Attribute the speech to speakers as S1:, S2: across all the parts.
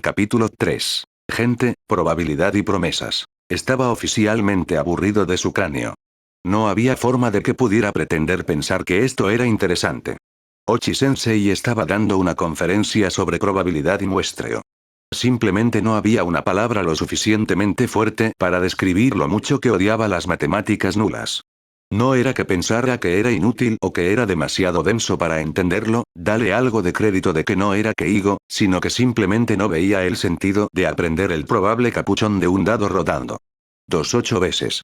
S1: Capítulo 3. Gente, probabilidad y promesas. Estaba oficialmente aburrido de su cráneo. No había forma de que pudiera pretender pensar que esto era interesante. Ochi-sensei estaba dando una conferencia sobre probabilidad y muestreo. Simplemente no había una palabra lo suficientemente fuerte para describir lo mucho que odiaba las matemáticas nulas. No era que pensara que era inútil o que era demasiado denso para entenderlo, dale algo de crédito de que no era Keigo, sino que simplemente no veía el sentido de aprender el probable capuchón de un dado rodando. 8 veces.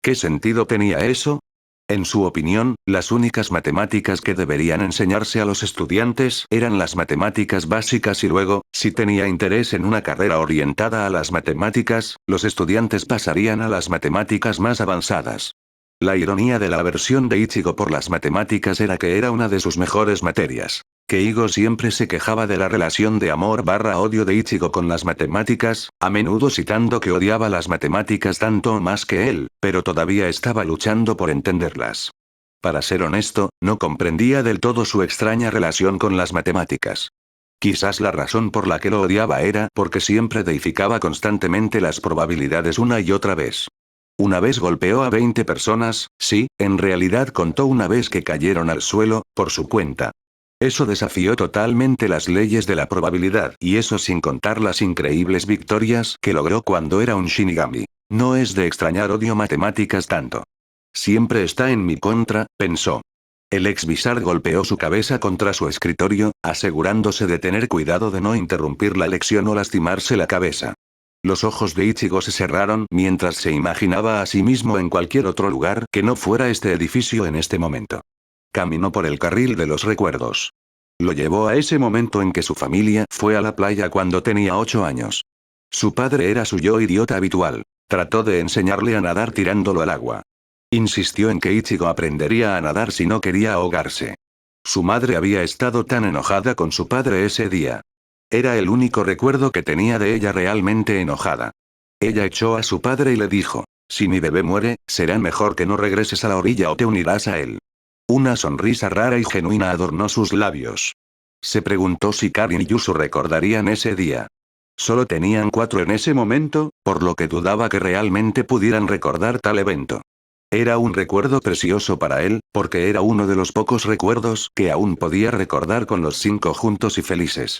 S1: ¿Qué sentido tenía eso? En su opinión, las únicas matemáticas que deberían enseñarse a los estudiantes eran las matemáticas básicas y luego, si tenía interés en una carrera orientada a las matemáticas, los estudiantes pasarían a las matemáticas más avanzadas. La ironía de la aversión de Ichigo por las matemáticas era que era una de sus mejores materias. Keigo siempre se quejaba de la relación de amor/odio de Ichigo con las matemáticas, a menudo citando que odiaba las matemáticas tanto o más que él, pero todavía estaba luchando por entenderlas. Para ser honesto, no comprendía del todo su extraña relación con las matemáticas. Quizás la razón por la que lo odiaba era porque siempre deificaba constantemente las probabilidades una y otra vez. Una vez golpeó a 20 personas, sí, en realidad contó una vez que cayeron al suelo, por su cuenta. Eso desafió totalmente las leyes de la probabilidad y eso sin contar las increíbles victorias que logró cuando era un Shinigami. No es de extrañar odio matemáticas tanto. Siempre está en mi contra, pensó. El ex Bizarre golpeó su cabeza contra su escritorio, asegurándose de tener cuidado de no interrumpir la lección o lastimarse la cabeza. Los ojos de Ichigo se cerraron mientras se imaginaba a sí mismo en cualquier otro lugar que no fuera este edificio en este momento. Caminó por el carril de los recuerdos. Lo llevó a ese momento en que su familia fue a la playa cuando tenía 8 años. Su padre era su yo idiota habitual. Trató de enseñarle a nadar tirándolo al agua. Insistió en que Ichigo aprendería a nadar si no quería ahogarse. Su madre había estado tan enojada con su padre ese día. Era el único recuerdo que tenía de ella realmente enojada. Ella echó a su padre y le dijo, si mi bebé muere, será mejor que no regreses a la orilla o te unirás a él. Una sonrisa rara y genuina adornó sus labios. Se preguntó si Karin y Yusu recordarían ese día. Solo tenían 4 en ese momento, por lo que dudaba que realmente pudieran recordar tal evento. Era un recuerdo precioso para él, porque era uno de los pocos recuerdos que aún podía recordar con los 5 juntos y felices.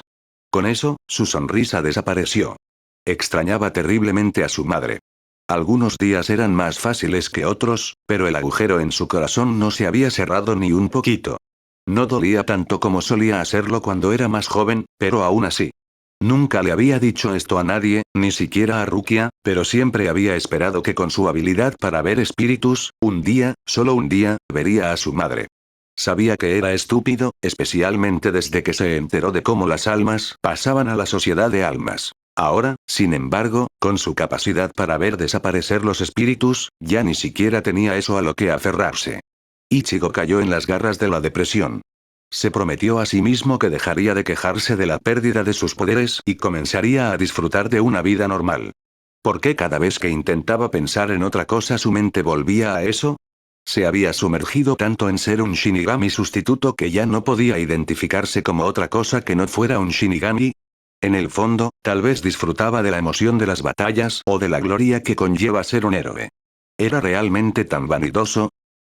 S1: Con eso, su sonrisa desapareció. Extrañaba terriblemente a su madre. Algunos días eran más fáciles que otros, pero el agujero en su corazón no se había cerrado ni un poquito. No dolía tanto como solía hacerlo cuando era más joven, pero aún así. Nunca le había dicho esto a nadie, ni siquiera a Rukia, pero siempre había esperado que con su habilidad para ver espíritus, un día, solo un día, vería a su madre. Sabía que era estúpido, especialmente desde que se enteró de cómo las almas pasaban a la sociedad de almas. Ahora, sin embargo, con su capacidad para ver desaparecer los espíritus, ya ni siquiera tenía eso a lo que aferrarse. Ichigo cayó en las garras de la depresión. Se prometió a sí mismo que dejaría de quejarse de la pérdida de sus poderes y comenzaría a disfrutar de una vida normal. ¿Por qué cada vez que intentaba pensar en otra cosa su mente volvía a eso? Se había sumergido tanto en ser un Shinigami sustituto que ya no podía identificarse como otra cosa que no fuera un Shinigami. En el fondo, tal vez disfrutaba de la emoción de las batallas o de la gloria que conlleva ser un héroe. ¿Era realmente tan vanidoso?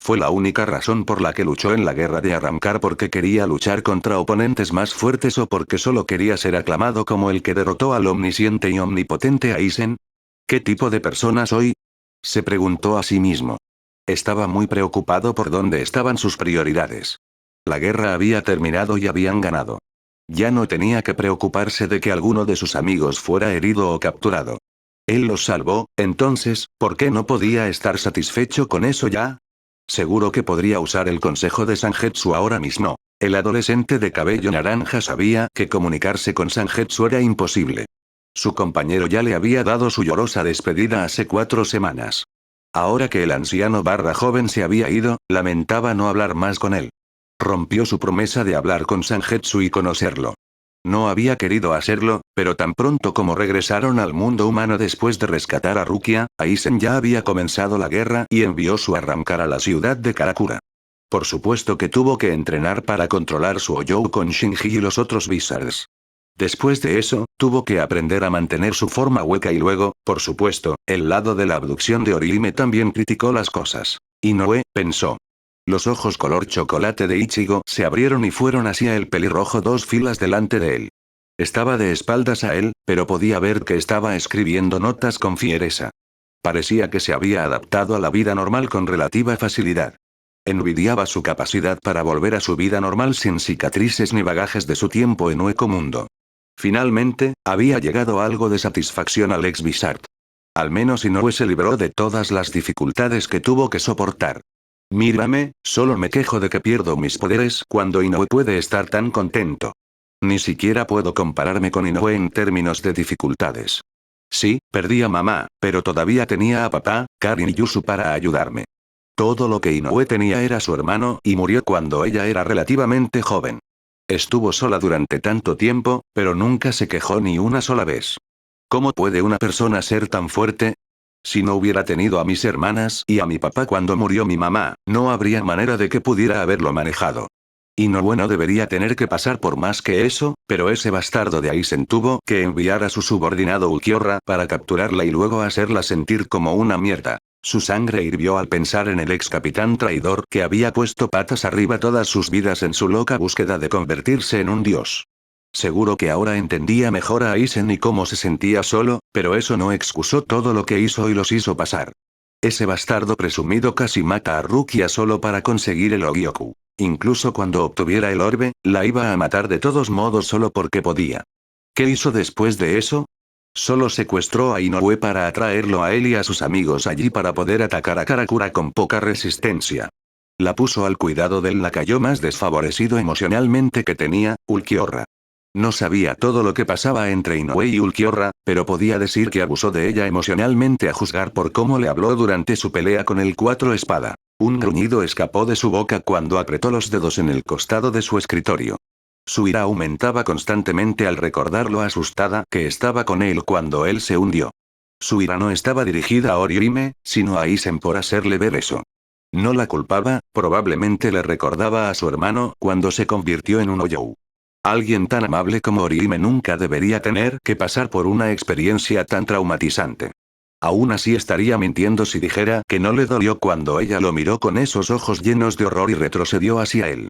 S1: Fue la única razón por la que luchó en la guerra de arrancar porque quería luchar contra oponentes más fuertes o porque solo quería ser aclamado como el que derrotó al omnisciente y omnipotente Aizen. ¿Qué tipo de persona soy? Se preguntó a sí mismo. Estaba muy preocupado por dónde estaban sus prioridades. La guerra había terminado y habían ganado. Ya no tenía que preocuparse de que alguno de sus amigos fuera herido o capturado. Él los salvó, entonces, ¿por qué no podía estar satisfecho con eso ya? Seguro que podría usar el consejo de Sangetsu ahora mismo. El adolescente de cabello naranja sabía que comunicarse con Sangetsu era imposible. Su compañero ya le había dado su llorosa despedida hace 4 semanas. Ahora que el anciano/joven se había ido, lamentaba no hablar más con él. Rompió su promesa de hablar con Sangetsu y conocerlo. No había querido hacerlo, pero tan pronto como regresaron al mundo humano después de rescatar a Rukia, Aizen ya había comenzado la guerra y envió su arrancar a la ciudad de Karakura. Por supuesto que tuvo que entrenar para controlar su Oyou con Shinji y los otros Wizards. Después de eso, tuvo que aprender a mantener su forma hueca y luego, por supuesto, el lado de la abducción de Orihime también criticó las cosas. Inoue, pensó. Los ojos color chocolate de Ichigo se abrieron y fueron hacia el pelirrojo 2 filas delante de él. Estaba de espaldas a él, pero podía ver que estaba escribiendo notas con fiereza. Parecía que se había adaptado a la vida normal con relativa facilidad. Envidiaba su capacidad para volver a su vida normal sin cicatrices ni bagajes de su tiempo en Hueco Mundo. Finalmente, había llegado algo de satisfacción al ex Bizard. Al menos Inoue se libró de todas las dificultades que tuvo que soportar. Mírame, solo me quejo de que pierdo mis poderes cuando Inoue puede estar tan contento. Ni siquiera puedo compararme con Inoue en términos de dificultades. Sí, perdí a mamá, pero todavía tenía a papá, Karin y Yusu para ayudarme. Todo lo que Inoue tenía era su hermano y murió cuando ella era relativamente joven. Estuvo sola durante tanto tiempo, pero nunca se quejó ni una sola vez. ¿Cómo puede una persona ser tan fuerte? Si no hubiera tenido a mis hermanas y a mi papá cuando murió mi mamá, no habría manera de que pudiera haberlo manejado. Inoue no debería tener que pasar por más que eso, pero ese bastardo de Aizen tuvo que enviar a su subordinado Ulquiorra para capturarla y luego hacerla sentir como una mierda. Su sangre hirvió al pensar en el ex capitán traidor que había puesto patas arriba todas sus vidas en su loca búsqueda de convertirse en un dios. Seguro que ahora entendía mejor a Aizen y cómo se sentía solo, pero eso no excusó todo lo que hizo y los hizo pasar. Ese bastardo presumido casi mata a Rukia solo para conseguir el Ogyoku. Incluso cuando obtuviera el orbe, la iba a matar de todos modos solo porque podía. ¿Qué hizo después de eso? Solo secuestró a Inoue para atraerlo a él y a sus amigos allí para poder atacar a Karakura con poca resistencia. La puso al cuidado del lacayo más desfavorecido emocionalmente que tenía, Ulquiorra. No sabía todo lo que pasaba entre Inoue y Ulquiorra, pero podía decir que abusó de ella emocionalmente a juzgar por cómo le habló durante su pelea con el Cuatro Espada. Un gruñido escapó de su boca cuando apretó los dedos en el costado de su escritorio. Su ira aumentaba constantemente al recordar lo asustada que estaba con él cuando él se hundió. Su ira no estaba dirigida a Orihime, sino a Aizen por hacerle ver eso. No la culpaba, probablemente le recordaba a su hermano cuando se convirtió en un Oyou. Alguien tan amable como Orihime nunca debería tener que pasar por una experiencia tan traumatizante. Aún así estaría mintiendo si dijera que no le dolió cuando ella lo miró con esos ojos llenos de horror y retrocedió hacia él.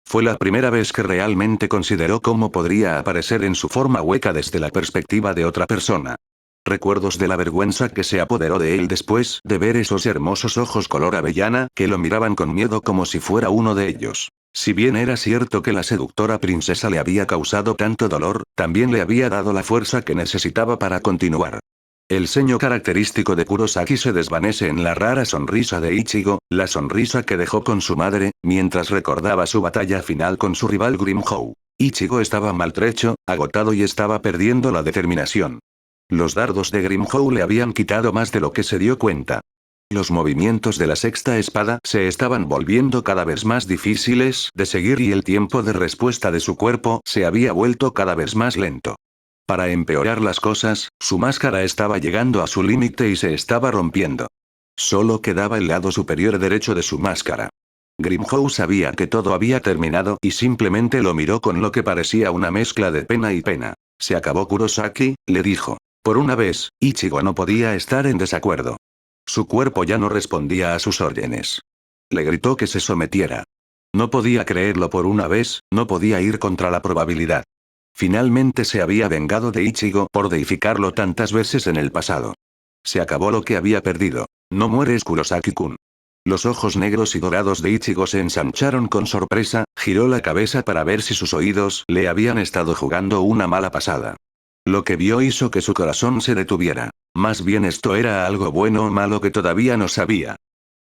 S1: Fue la primera vez que realmente consideró cómo podría aparecer en su forma hueca desde la perspectiva de otra persona. Recuerdos de la vergüenza que se apoderó de él después de ver esos hermosos ojos color avellana que lo miraban con miedo como si fuera uno de ellos. Si bien era cierto que la seductora princesa le había causado tanto dolor, también le había dado la fuerza que necesitaba para continuar. El ceño característico de Kurosaki se desvanece en la rara sonrisa de Ichigo, la sonrisa que dejó con su madre, mientras recordaba su batalla final con su rival Grimhou. Ichigo estaba maltrecho, agotado y estaba perdiendo la determinación. Los dardos de Grimhou le habían quitado más de lo que se dio cuenta. Los movimientos de la sexta espada se estaban volviendo cada vez más difíciles de seguir y el tiempo de respuesta de su cuerpo se había vuelto cada vez más lento. Para empeorar las cosas, su máscara estaba llegando a su límite y se estaba rompiendo. Solo quedaba el lado superior derecho de su máscara. Grimhou sabía que todo había terminado y simplemente lo miró con lo que parecía una mezcla de pena y pena. Se acabó Kurosaki, le dijo. Por una vez, Ichigo no podía estar en desacuerdo. Su cuerpo ya no respondía a sus órdenes. Le gritó que se sometiera. No podía creerlo por una vez, no podía ir contra la probabilidad. Finalmente se había vengado de Ichigo por deificarlo tantas veces en el pasado. Se acabó lo que había perdido. No mueres Kurosaki-kun. Los ojos negros y dorados de Ichigo se ensancharon con sorpresa, giró la cabeza para ver si sus oídos le habían estado jugando una mala pasada. Lo que vio hizo que su corazón se detuviera. Más bien esto era algo bueno o malo que todavía no sabía.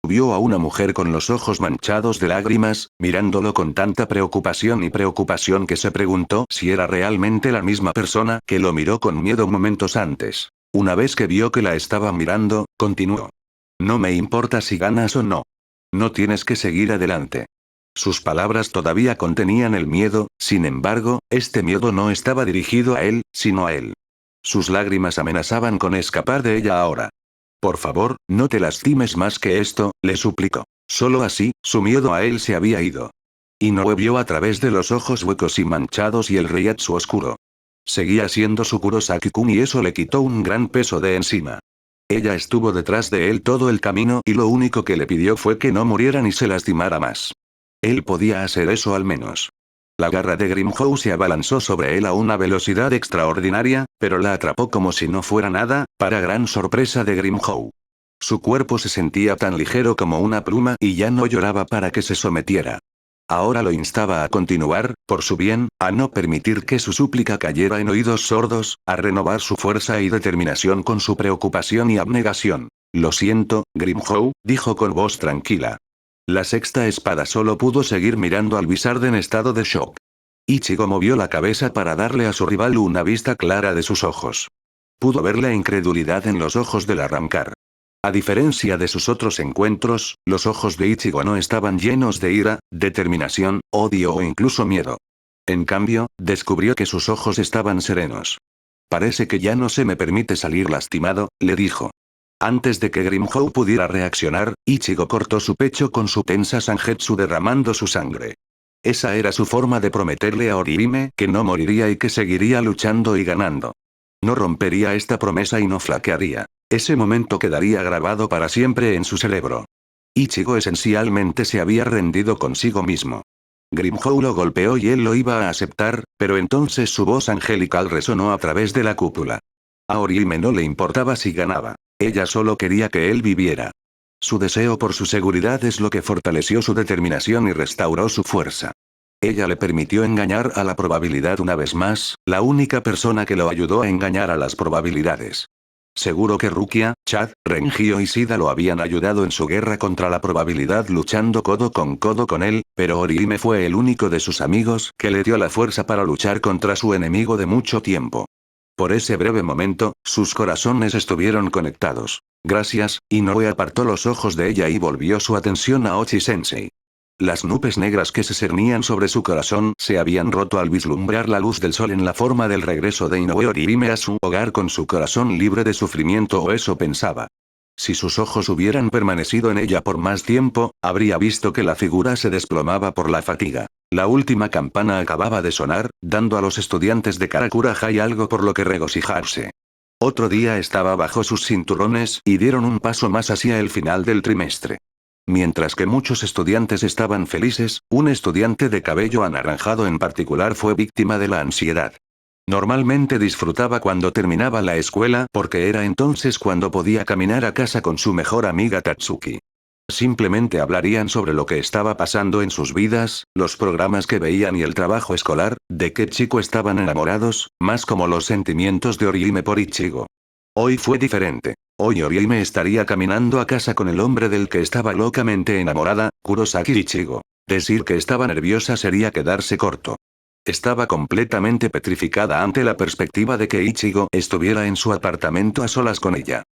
S1: Vio a una mujer con los ojos manchados de lágrimas, mirándolo con tanta preocupación que se preguntó si era realmente la misma persona que lo miró con miedo momentos antes. Una vez que vio que la estaba mirando, continuó. No me importa si ganas o no. No tienes que seguir adelante. Sus palabras todavía contenían el miedo, sin embargo, este miedo no estaba dirigido a él, sino a él. Sus lágrimas amenazaban con escapar de ella ahora. Por favor, no te lastimes más que esto, le suplicó. Solo así, su miedo a él se había ido. Inoue vio a través de los ojos huecos y manchados y el reiatsu oscuro. Seguía siendo su Kurosaki-kun y eso le quitó un gran peso de encima. Ella estuvo detrás de él todo el camino y lo único que le pidió fue que no muriera ni se lastimara más. Él podía hacer eso al menos. La garra de Grimhow se abalanzó sobre él a una velocidad extraordinaria, pero la atrapó como si no fuera nada, para gran sorpresa de Grimhow. Su cuerpo se sentía tan ligero como una pluma y ya no lloraba para que se sometiera. Ahora lo instaba a continuar, por su bien, a no permitir que su súplica cayera en oídos sordos, a renovar su fuerza y determinación con su preocupación y abnegación. Lo siento, Grimhow, dijo con voz tranquila. La sexta espada solo pudo seguir mirando al Wizard en estado de shock. Ichigo movió la cabeza para darle a su rival una vista clara de sus ojos. Pudo ver la incredulidad en los ojos del arrancar. A diferencia de sus otros encuentros, los ojos de Ichigo no estaban llenos de ira, determinación, odio o incluso miedo. En cambio, descubrió que sus ojos estaban serenos. Parece que ya no se me permite salir lastimado, le dijo. Antes de que Grimhow pudiera reaccionar, Ichigo cortó su pecho con su tensa Sangetsu derramando su sangre. Esa era su forma de prometerle a Orihime que no moriría y que seguiría luchando y ganando. No rompería esta promesa y no flaquearía. Ese momento quedaría grabado para siempre en su cerebro. Ichigo esencialmente se había rendido consigo mismo. Grimhow lo golpeó y él lo iba a aceptar, pero entonces su voz angelical resonó a través de la cúpula. A Orihime no le importaba si ganaba. Ella solo quería que él viviera. Su deseo por su seguridad es lo que fortaleció su determinación y restauró su fuerza. Ella le permitió engañar a la probabilidad una vez más, la única persona que lo ayudó a engañar a las probabilidades. Seguro que Rukia, Chad, Renjio y Sida lo habían ayudado en su guerra contra la probabilidad luchando codo con él, pero Orihime fue el único de sus amigos que le dio la fuerza para luchar contra su enemigo de mucho tiempo. Por ese breve momento, sus corazones estuvieron conectados. Gracias, Inoue apartó los ojos de ella y volvió su atención a Ochi-sensei. Las nubes negras que se cernían sobre su corazón se habían roto al vislumbrar la luz del sol en la forma del regreso de Inoue Orihime a su hogar con su corazón libre de sufrimiento o eso pensaba. Si sus ojos hubieran permanecido en ella por más tiempo, habría visto que la figura se desplomaba por la fatiga. La última campana acababa de sonar, dando a los estudiantes de Karakura High algo por lo que regocijarse. Otro día estaba bajo sus cinturones y dieron un paso más hacia el final del trimestre. Mientras que muchos estudiantes estaban felices, un estudiante de cabello anaranjado en particular fue víctima de la ansiedad. Normalmente disfrutaba cuando terminaba la escuela porque era entonces cuando podía caminar a casa con su mejor amiga Tatsuki. Simplemente hablarían sobre lo que estaba pasando en sus vidas, los programas que veían y el trabajo escolar, de qué chico estaban enamorados, más como los sentimientos de Orihime por Ichigo. Hoy fue diferente. Hoy Orihime estaría caminando a casa con el hombre del que estaba locamente enamorada, Kurosaki Ichigo. Decir que estaba nerviosa sería quedarse corto. Estaba completamente petrificada ante la perspectiva de que Ichigo estuviera en su apartamento a solas con ella.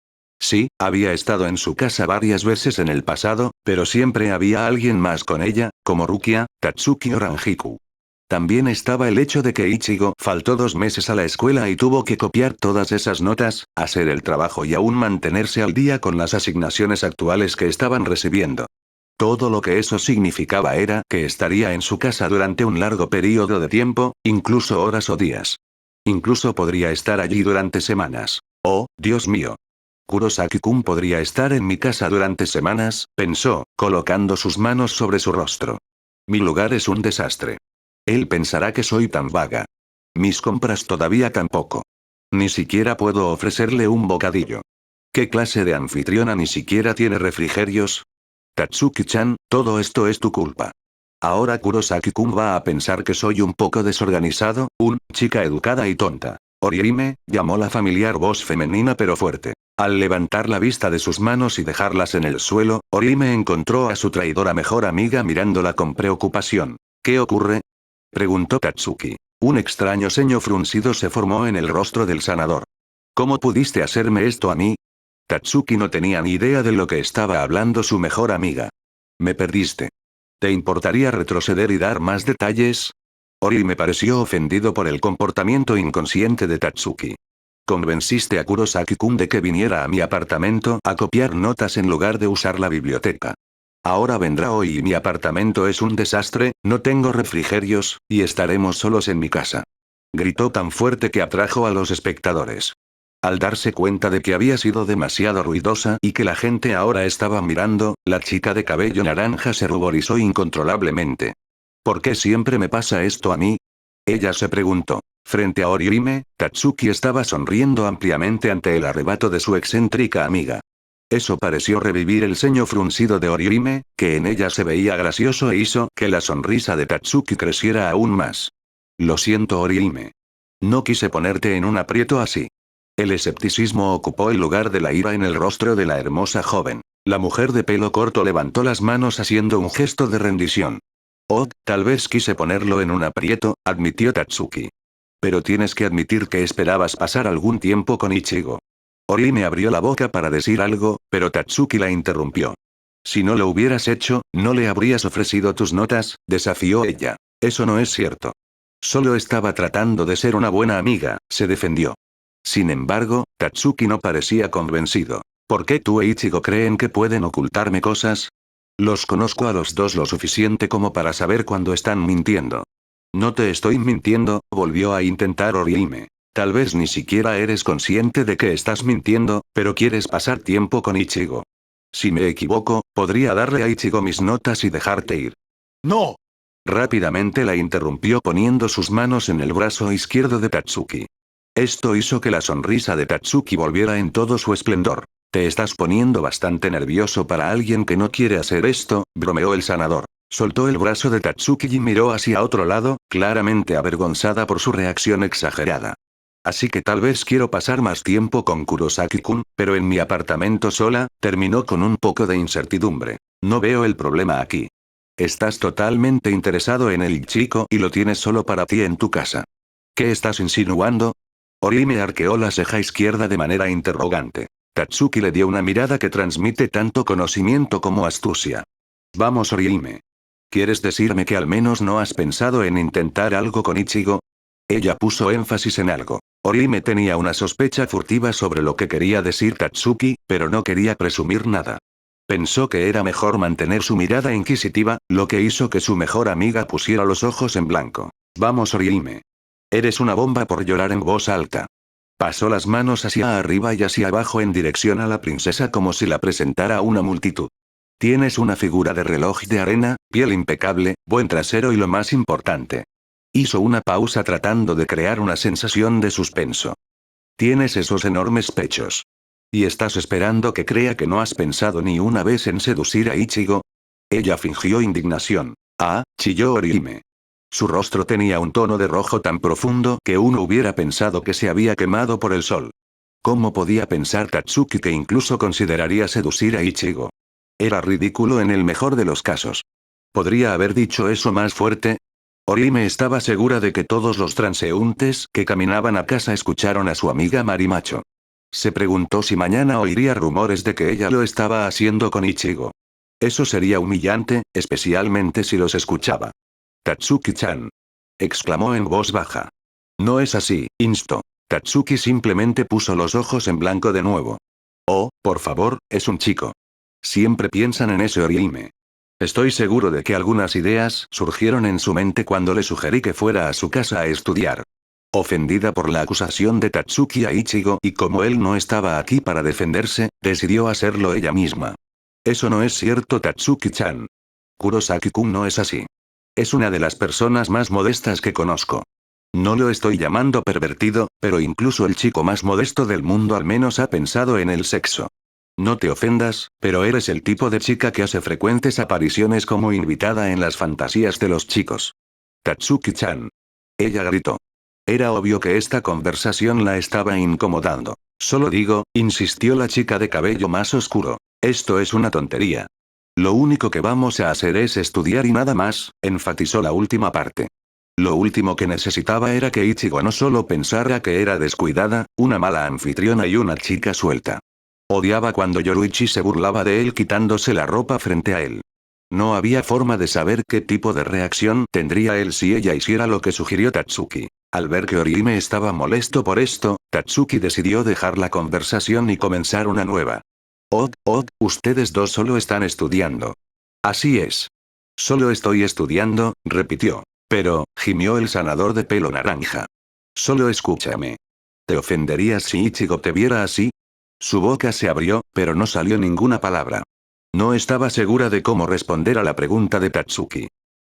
S1: Sí, había estado en su casa varias veces en el pasado, pero siempre había alguien más con ella, como Rukia, Tatsuki o Ranjiku. También estaba el hecho de que Ichigo faltó 2 meses a la escuela y tuvo que copiar todas esas notas, hacer el trabajo y aún mantenerse al día con las asignaciones actuales que estaban recibiendo. Todo lo que eso significaba era que estaría en su casa durante un largo periodo de tiempo, incluso horas o días. Incluso podría estar allí durante semanas. Oh, Dios mío. Kurosaki-kun podría estar en mi casa durante semanas, pensó, colocando sus manos sobre su rostro. Mi lugar es un desastre. Él pensará que soy tan vaga. Mis compras todavía tampoco. Ni siquiera puedo ofrecerle un bocadillo. ¿Qué clase de anfitriona ni siquiera tiene refrigerios? Tatsuki-chan, todo esto es tu culpa. Ahora Kurosaki-kun va a pensar que soy un poco desorganizado, chica educada y tonta. Orihime, llamó la familiar voz femenina pero fuerte. Al levantar la vista de sus manos y dejarlas en el suelo, Orihime encontró a su traidora mejor amiga mirándola con preocupación. ¿Qué ocurre? Preguntó Tatsuki. Un extraño ceño fruncido se formó en el rostro del sanador. ¿Cómo pudiste hacerme esto a mí? Tatsuki no tenía ni idea de lo que estaba hablando su mejor amiga. Me perdiste. ¿Te importaría retroceder y dar más detalles? Ori me pareció ofendido por el comportamiento inconsciente de Tatsuki. Convenciste a Kurosaki-kun de que viniera a mi apartamento a copiar notas en lugar de usar la biblioteca. Ahora vendrá hoy y mi apartamento es un desastre, no tengo refrigerios, y estaremos solos en mi casa. Gritó tan fuerte que atrajo a los espectadores. Al darse cuenta de que había sido demasiado ruidosa y que la gente ahora estaba mirando, la chica de cabello naranja se ruborizó incontrolablemente. ¿Por qué siempre me pasa esto a mí? Ella se preguntó. Frente a Orihime, Tatsuki estaba sonriendo ampliamente ante el arrebato de su excéntrica amiga. Eso pareció revivir el ceño fruncido de Orihime, que en ella se veía gracioso e hizo que la sonrisa de Tatsuki creciera aún más. Lo siento, Orihime. No quise ponerte en un aprieto así. El escepticismo ocupó el lugar de la ira en el rostro de la hermosa joven. La mujer de pelo corto levantó las manos haciendo un gesto de rendición. Oh, tal vez quise ponerlo en un aprieto, admitió Tatsuki. Pero tienes que admitir que esperabas pasar algún tiempo con Ichigo. Orihime abrió la boca para decir algo, pero Tatsuki la interrumpió. Si no lo hubieras hecho, ¿no le habrías ofrecido tus notas?, desafió ella. Eso no es cierto. Solo estaba tratando de ser una buena amiga, se defendió. Sin embargo, Tatsuki no parecía convencido. ¿Por qué tú e Ichigo creen que pueden ocultarme cosas? Los conozco a los dos lo suficiente como para saber cuando están mintiendo. No te estoy mintiendo, volvió a intentar Orihime. Tal vez ni siquiera eres consciente de que estás mintiendo, pero quieres pasar tiempo con Ichigo. Si me equivoco, podría darle a Ichigo mis notas y dejarte ir.
S2: ¡No!
S1: Rápidamente la interrumpió poniendo sus manos en el brazo izquierdo de Tatsuki. Esto hizo que la sonrisa de Tatsuki volviera en todo su esplendor. Te estás poniendo bastante nervioso para alguien que no quiere hacer esto, bromeó el sanador. Soltó el brazo de Tatsuki y miró hacia otro lado, claramente avergonzada por su reacción exagerada. Así que tal vez quiero pasar más tiempo con Kurosaki-kun, pero en mi apartamento sola, terminó con un poco de incertidumbre. No veo el problema aquí. Estás totalmente interesado en el chico y lo tienes solo para ti en tu casa. ¿Qué estás insinuando? Orihime arqueó la ceja izquierda de manera interrogante. Tatsuki le dio una mirada que transmite tanto conocimiento como astucia. Vamos, Orihime. ¿Quieres decirme que al menos no has pensado en intentar algo con Ichigo? Ella puso énfasis en algo. Orihime tenía una sospecha furtiva sobre lo que quería decir Tatsuki, pero no quería presumir nada. Pensó que era mejor mantener su mirada inquisitiva, lo que hizo que su mejor amiga pusiera los ojos en blanco. Vamos, Orihime. Eres una bomba por llorar en voz alta. Pasó las manos hacia arriba y hacia abajo en dirección a la princesa como si la presentara a una multitud. Tienes una figura de reloj de arena, piel impecable, buen trasero y lo más importante. Hizo una pausa tratando de crear una sensación de suspenso. Tienes esos enormes pechos. ¿Y estás esperando que crea que no has pensado ni una vez en seducir a Ichigo? Ella fingió indignación. Ah, chilló Orihime. Su rostro tenía un tono de rojo tan profundo que uno hubiera pensado que se había quemado por el sol. ¿Cómo podía pensar Tatsuki que incluso consideraría seducir a Ichigo? Era ridículo en el mejor de los casos. ¿Podría haber dicho eso más fuerte? Orihime estaba segura de que todos los transeúntes que caminaban a casa escucharon a su amiga Marimacho. Se preguntó si mañana oiría rumores de que ella lo estaba haciendo con Ichigo. Eso sería humillante, especialmente si los escuchaba. Tatsuki-chan. Exclamó en voz baja. No es así, instó. Tatsuki simplemente puso los ojos en blanco de nuevo. Oh, por favor, es un chico. Siempre piensan en ese Orihime. Estoy seguro de que algunas ideas surgieron en su mente cuando le sugerí que fuera a su casa a estudiar. Ofendida por la acusación de Tatsuki a Ichigo y como él no estaba aquí para defenderse, decidió hacerlo ella misma. Eso no es cierto, Tatsuki-chan. Kurosaki-kun no es así. Es una de las personas más modestas que conozco. No lo estoy llamando pervertido, pero incluso el chico más modesto del mundo al menos ha pensado en el sexo. No te ofendas, pero eres el tipo de chica que hace frecuentes apariciones como invitada en las fantasías de los chicos. Tatsuki-chan. Ella gritó. Era obvio que esta conversación la estaba incomodando. Solo digo, insistió la chica de cabello más oscuro. Esto es una tontería. Lo único que vamos a hacer es estudiar y nada más, enfatizó la última parte. Lo último que necesitaba era que Ichigo no solo pensara que era descuidada, una mala anfitriona y una chica suelta. Odiaba cuando Yoruichi se burlaba de él quitándose la ropa frente a él. No había forma de saber qué tipo de reacción tendría él si ella hiciera lo que sugirió Tatsuki. Al ver que Orihime estaba molesto por esto, Tatsuki decidió dejar la conversación y comenzar una nueva. Ustedes dos solo están estudiando. Así es. Solo estoy estudiando, repitió. Pero, gimió el sanador de pelo naranja. Solo escúchame. ¿Te ofenderías si Ichigo te viera así? Su boca se abrió, pero no salió ninguna palabra. No estaba segura de cómo responder a la pregunta de Tatsuki.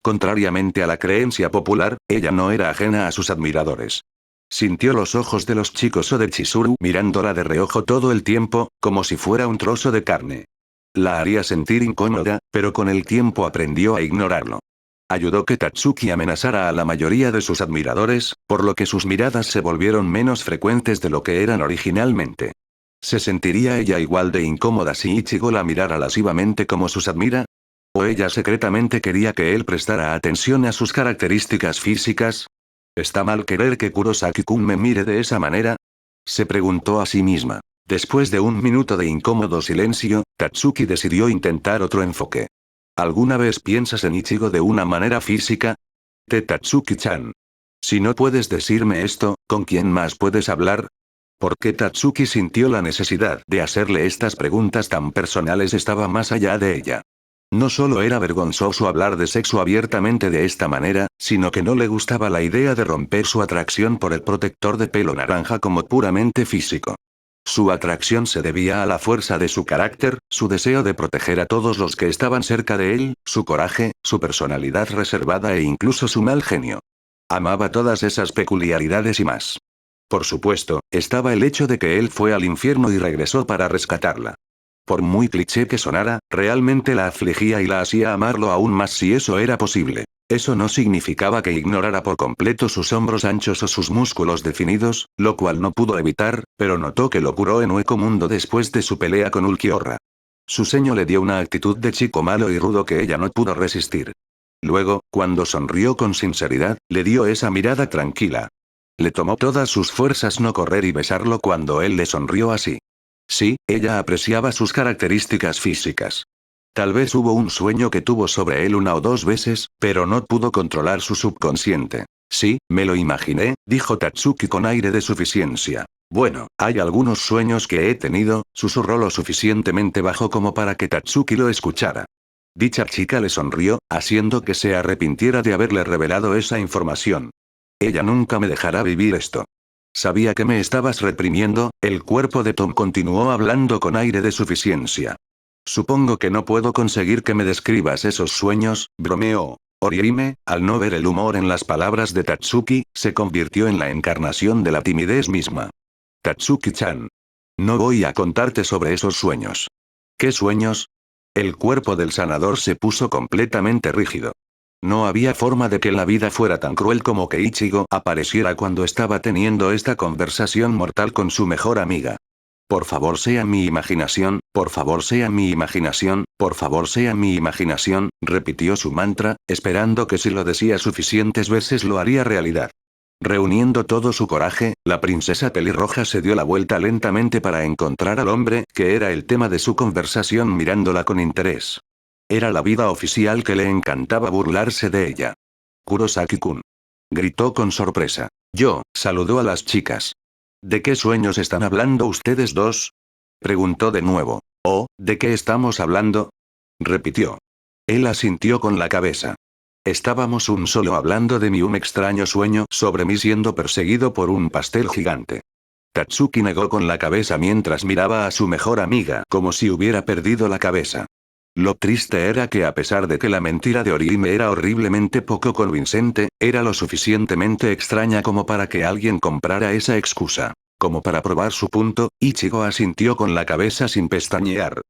S1: Contrariamente a la creencia popular, ella no era ajena a sus admiradores. Sintió los ojos de los chicos o de Chizuru mirándola de reojo todo el tiempo, como si fuera un trozo de carne. La haría sentir incómoda, pero con el tiempo aprendió a ignorarlo. Ayudó que Tatsuki amenazara a la mayoría de sus admiradores, por lo que sus miradas se volvieron menos frecuentes de lo que eran originalmente. ¿Se sentiría ella igual de incómoda si Ichigo la mirara lascivamente como sus admira? ¿O ella secretamente quería que él prestara atención a sus características físicas? ¿Está mal querer que Kurosaki-kun me mire de esa manera? Se preguntó a sí misma. Después de un minuto de incómodo silencio, Tatsuki decidió intentar otro enfoque. ¿Alguna vez piensas en Ichigo de una manera física? Tatsuki-chan. Si no puedes decirme esto, ¿con quién más puedes hablar? ¿Por qué Tatsuki sintió la necesidad de hacerle estas preguntas tan personales? Estaba más allá de ella. No solo era vergonzoso hablar de sexo abiertamente de esta manera, sino que no le gustaba la idea de romper su atracción por el protector de pelo naranja como puramente físico. Su atracción se debía a la fuerza de su carácter, su deseo de proteger a todos los que estaban cerca de él, su coraje, su personalidad reservada e incluso su mal genio. Amaba todas esas peculiaridades y más. Por supuesto, estaba el hecho de que él fue al infierno y regresó para rescatarla. Por muy cliché que sonara, realmente la afligía y la hacía amarlo aún más si eso era posible. Eso no significaba que ignorara por completo sus hombros anchos o sus músculos definidos, lo cual no pudo evitar, pero notó que lo curó en Hueco Mundo después de su pelea con Ulquiorra. Su ceño le dio una actitud de chico malo y rudo que ella no pudo resistir. Luego, cuando sonrió con sinceridad, le dio esa mirada tranquila. Le tomó todas sus fuerzas no correr y besarlo cuando él le sonrió así. Sí, ella apreciaba sus características físicas. Tal vez hubo un sueño que tuvo sobre él una o dos veces, pero no pudo controlar su subconsciente. Sí, me lo imaginé, dijo Tatsuki con aire de suficiencia. Bueno, hay algunos sueños que he tenido, susurró lo suficientemente bajo como para que Tatsuki lo escuchara. Dicha chica le sonrió, haciendo que se arrepintiera de haberle revelado esa información. Ella nunca me dejará vivir esto. Sabía que me estabas reprimiendo, el cuerpo de Tom continuó hablando con aire de suficiencia. Supongo que no puedo conseguir que me describas esos sueños, bromeó. Orihime, al no ver el humor en las palabras de Tatsuki, se convirtió en la encarnación de la timidez misma. Tatsuki-chan. No voy a contarte sobre esos sueños. ¿Qué sueños? El cuerpo del sanador se puso completamente rígido. No había forma de que la vida fuera tan cruel como que Ichigo apareciera cuando estaba teniendo esta conversación mortal con su mejor amiga. Por favor sea mi imaginación, por favor sea mi imaginación, por favor sea mi imaginación, repitió su mantra, esperando que si lo decía suficientes veces lo haría realidad. Reuniendo todo su coraje, la princesa pelirroja se dio la vuelta lentamente para encontrar al hombre que era el tema de su conversación mirándola con interés. Era la vida oficial que le encantaba burlarse de ella. Kurosaki-kun. Gritó con sorpresa. Yo, saludó a las chicas. ¿De qué sueños están hablando ustedes dos? Preguntó de nuevo. ¿Oh, de qué estamos hablando? Repitió. Él asintió con la cabeza. Estábamos solo hablando de un extraño sueño sobre mí siendo perseguido por un pastel gigante. Tatsuki negó con la cabeza mientras miraba a su mejor amiga como si hubiera perdido la cabeza. Lo triste era que a pesar de que la mentira de Orihime era horriblemente poco convincente, era lo suficientemente extraña como para que alguien comprara esa excusa. Como para probar su punto, Ichigo asintió con la cabeza sin pestañear.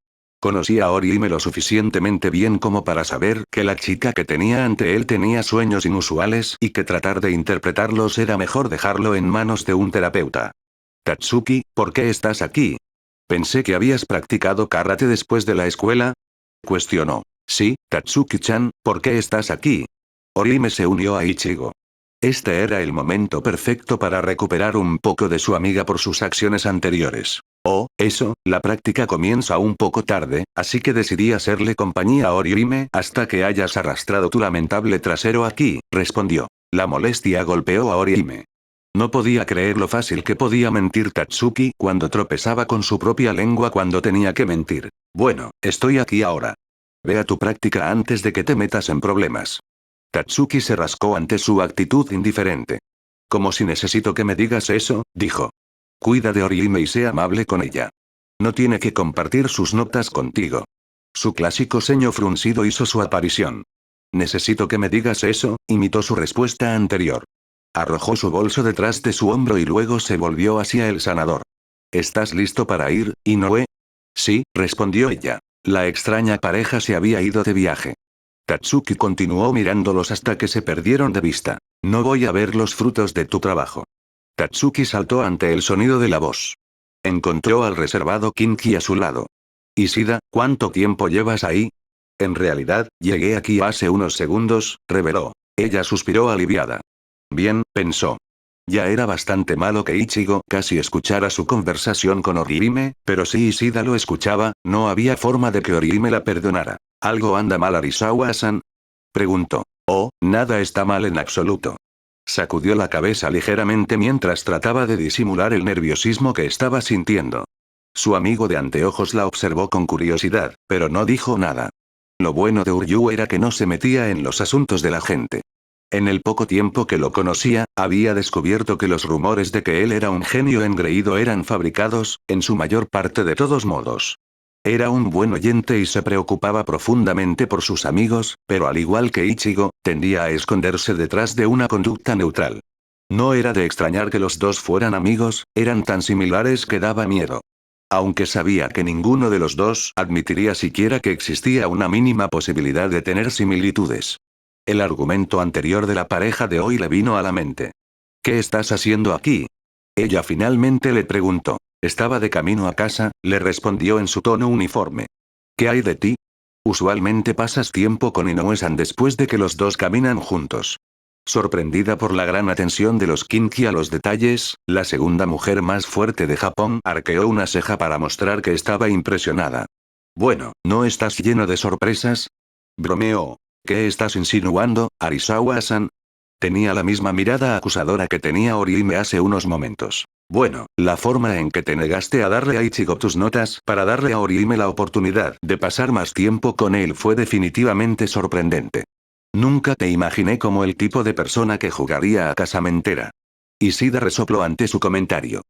S1: Conocía a Orihime lo suficientemente bien como para saber que la chica que tenía ante él tenía sueños inusuales y que tratar de interpretarlos era mejor dejarlo en manos de un terapeuta. Tatsuki, ¿por qué estás aquí? Pensé que habías practicado karate después de la escuela. Cuestionó. Sí, Tatsuki-chan, ¿por qué estás aquí? Orihime se unió a Ichigo. Este era el momento perfecto para recuperar un poco de su amiga por sus acciones anteriores. Oh, eso, la práctica comienza un poco tarde, así que decidí hacerle compañía a Orihime hasta que hayas arrastrado tu lamentable trasero aquí, respondió. La molestia golpeó a Orihime. No podía creer lo fácil que podía mentir Tatsuki cuando tropezaba con su propia lengua cuando tenía que mentir. Bueno, estoy aquí ahora. Ve a tu práctica antes de que te metas en problemas. Tatsuki se rascó ante su actitud indiferente. Como si necesito que me digas eso, dijo. Cuida de Orihime y sé amable con ella. No tiene que compartir sus notas contigo. Su clásico ceño fruncido hizo su aparición. Necesito que me digas eso, imitó su respuesta anterior. Arrojó su bolso detrás de su hombro y luego se volvió hacia el sanador. ¿Estás listo para ir, Inoue? Sí, respondió ella. La extraña pareja se había ido de viaje. Tatsuki continuó mirándolos hasta que se perdieron de vista. No voy a ver los frutos de tu trabajo. Tatsuki saltó ante el sonido de la voz. Encontró al reservado Kinki a su lado. Ishida, ¿cuánto tiempo llevas ahí? En realidad, llegué aquí hace unos segundos, reveló. Ella suspiró aliviada. Bien, pensó. Ya era bastante malo que Ichigo casi escuchara su conversación con Orihime, pero si Ishida lo escuchaba, no había forma de que Orihime la perdonara. ¿Algo anda mal, Arisawa-san? Preguntó. Oh, nada está mal en absoluto. Sacudió la cabeza ligeramente mientras trataba de disimular el nerviosismo que estaba sintiendo. Su amigo de anteojos la observó con curiosidad, pero no dijo nada. Lo bueno de Uryu era que no se metía en los asuntos de la gente. En el poco tiempo que lo conocía, había descubierto que los rumores de que él era un genio engreído eran fabricados, en su mayor parte de todos modos. Era un buen oyente y se preocupaba profundamente por sus amigos, pero al igual que Ichigo, tendía a esconderse detrás de una conducta neutral. No era de extrañar que los dos fueran amigos, eran tan similares que daba miedo. Aunque sabía que ninguno de los dos admitiría siquiera que existía una mínima posibilidad de tener similitudes. El argumento anterior de la pareja de hoy le vino a la mente. ¿Qué estás haciendo aquí? Ella finalmente le preguntó. Estaba de camino a casa, le respondió en su tono uniforme. ¿Qué hay de ti? Usualmente pasas tiempo con Inoue-san después de que los dos caminan juntos. Sorprendida por la gran atención de los Kinki a los detalles, la segunda mujer más fuerte de Japón arqueó una ceja para mostrar que estaba impresionada. Bueno, ¿no estás lleno de sorpresas? Bromeó. ¿Qué estás insinuando, Arisawa-san? Tenía la misma mirada acusadora que tenía Orihime hace unos momentos. Bueno, la forma en que te negaste a darle a Ichigo tus notas para darle a Orihime la oportunidad de pasar más tiempo con él fue definitivamente sorprendente. Nunca te imaginé como el tipo de persona que jugaría a casamentera. Ishida resopló ante su comentario.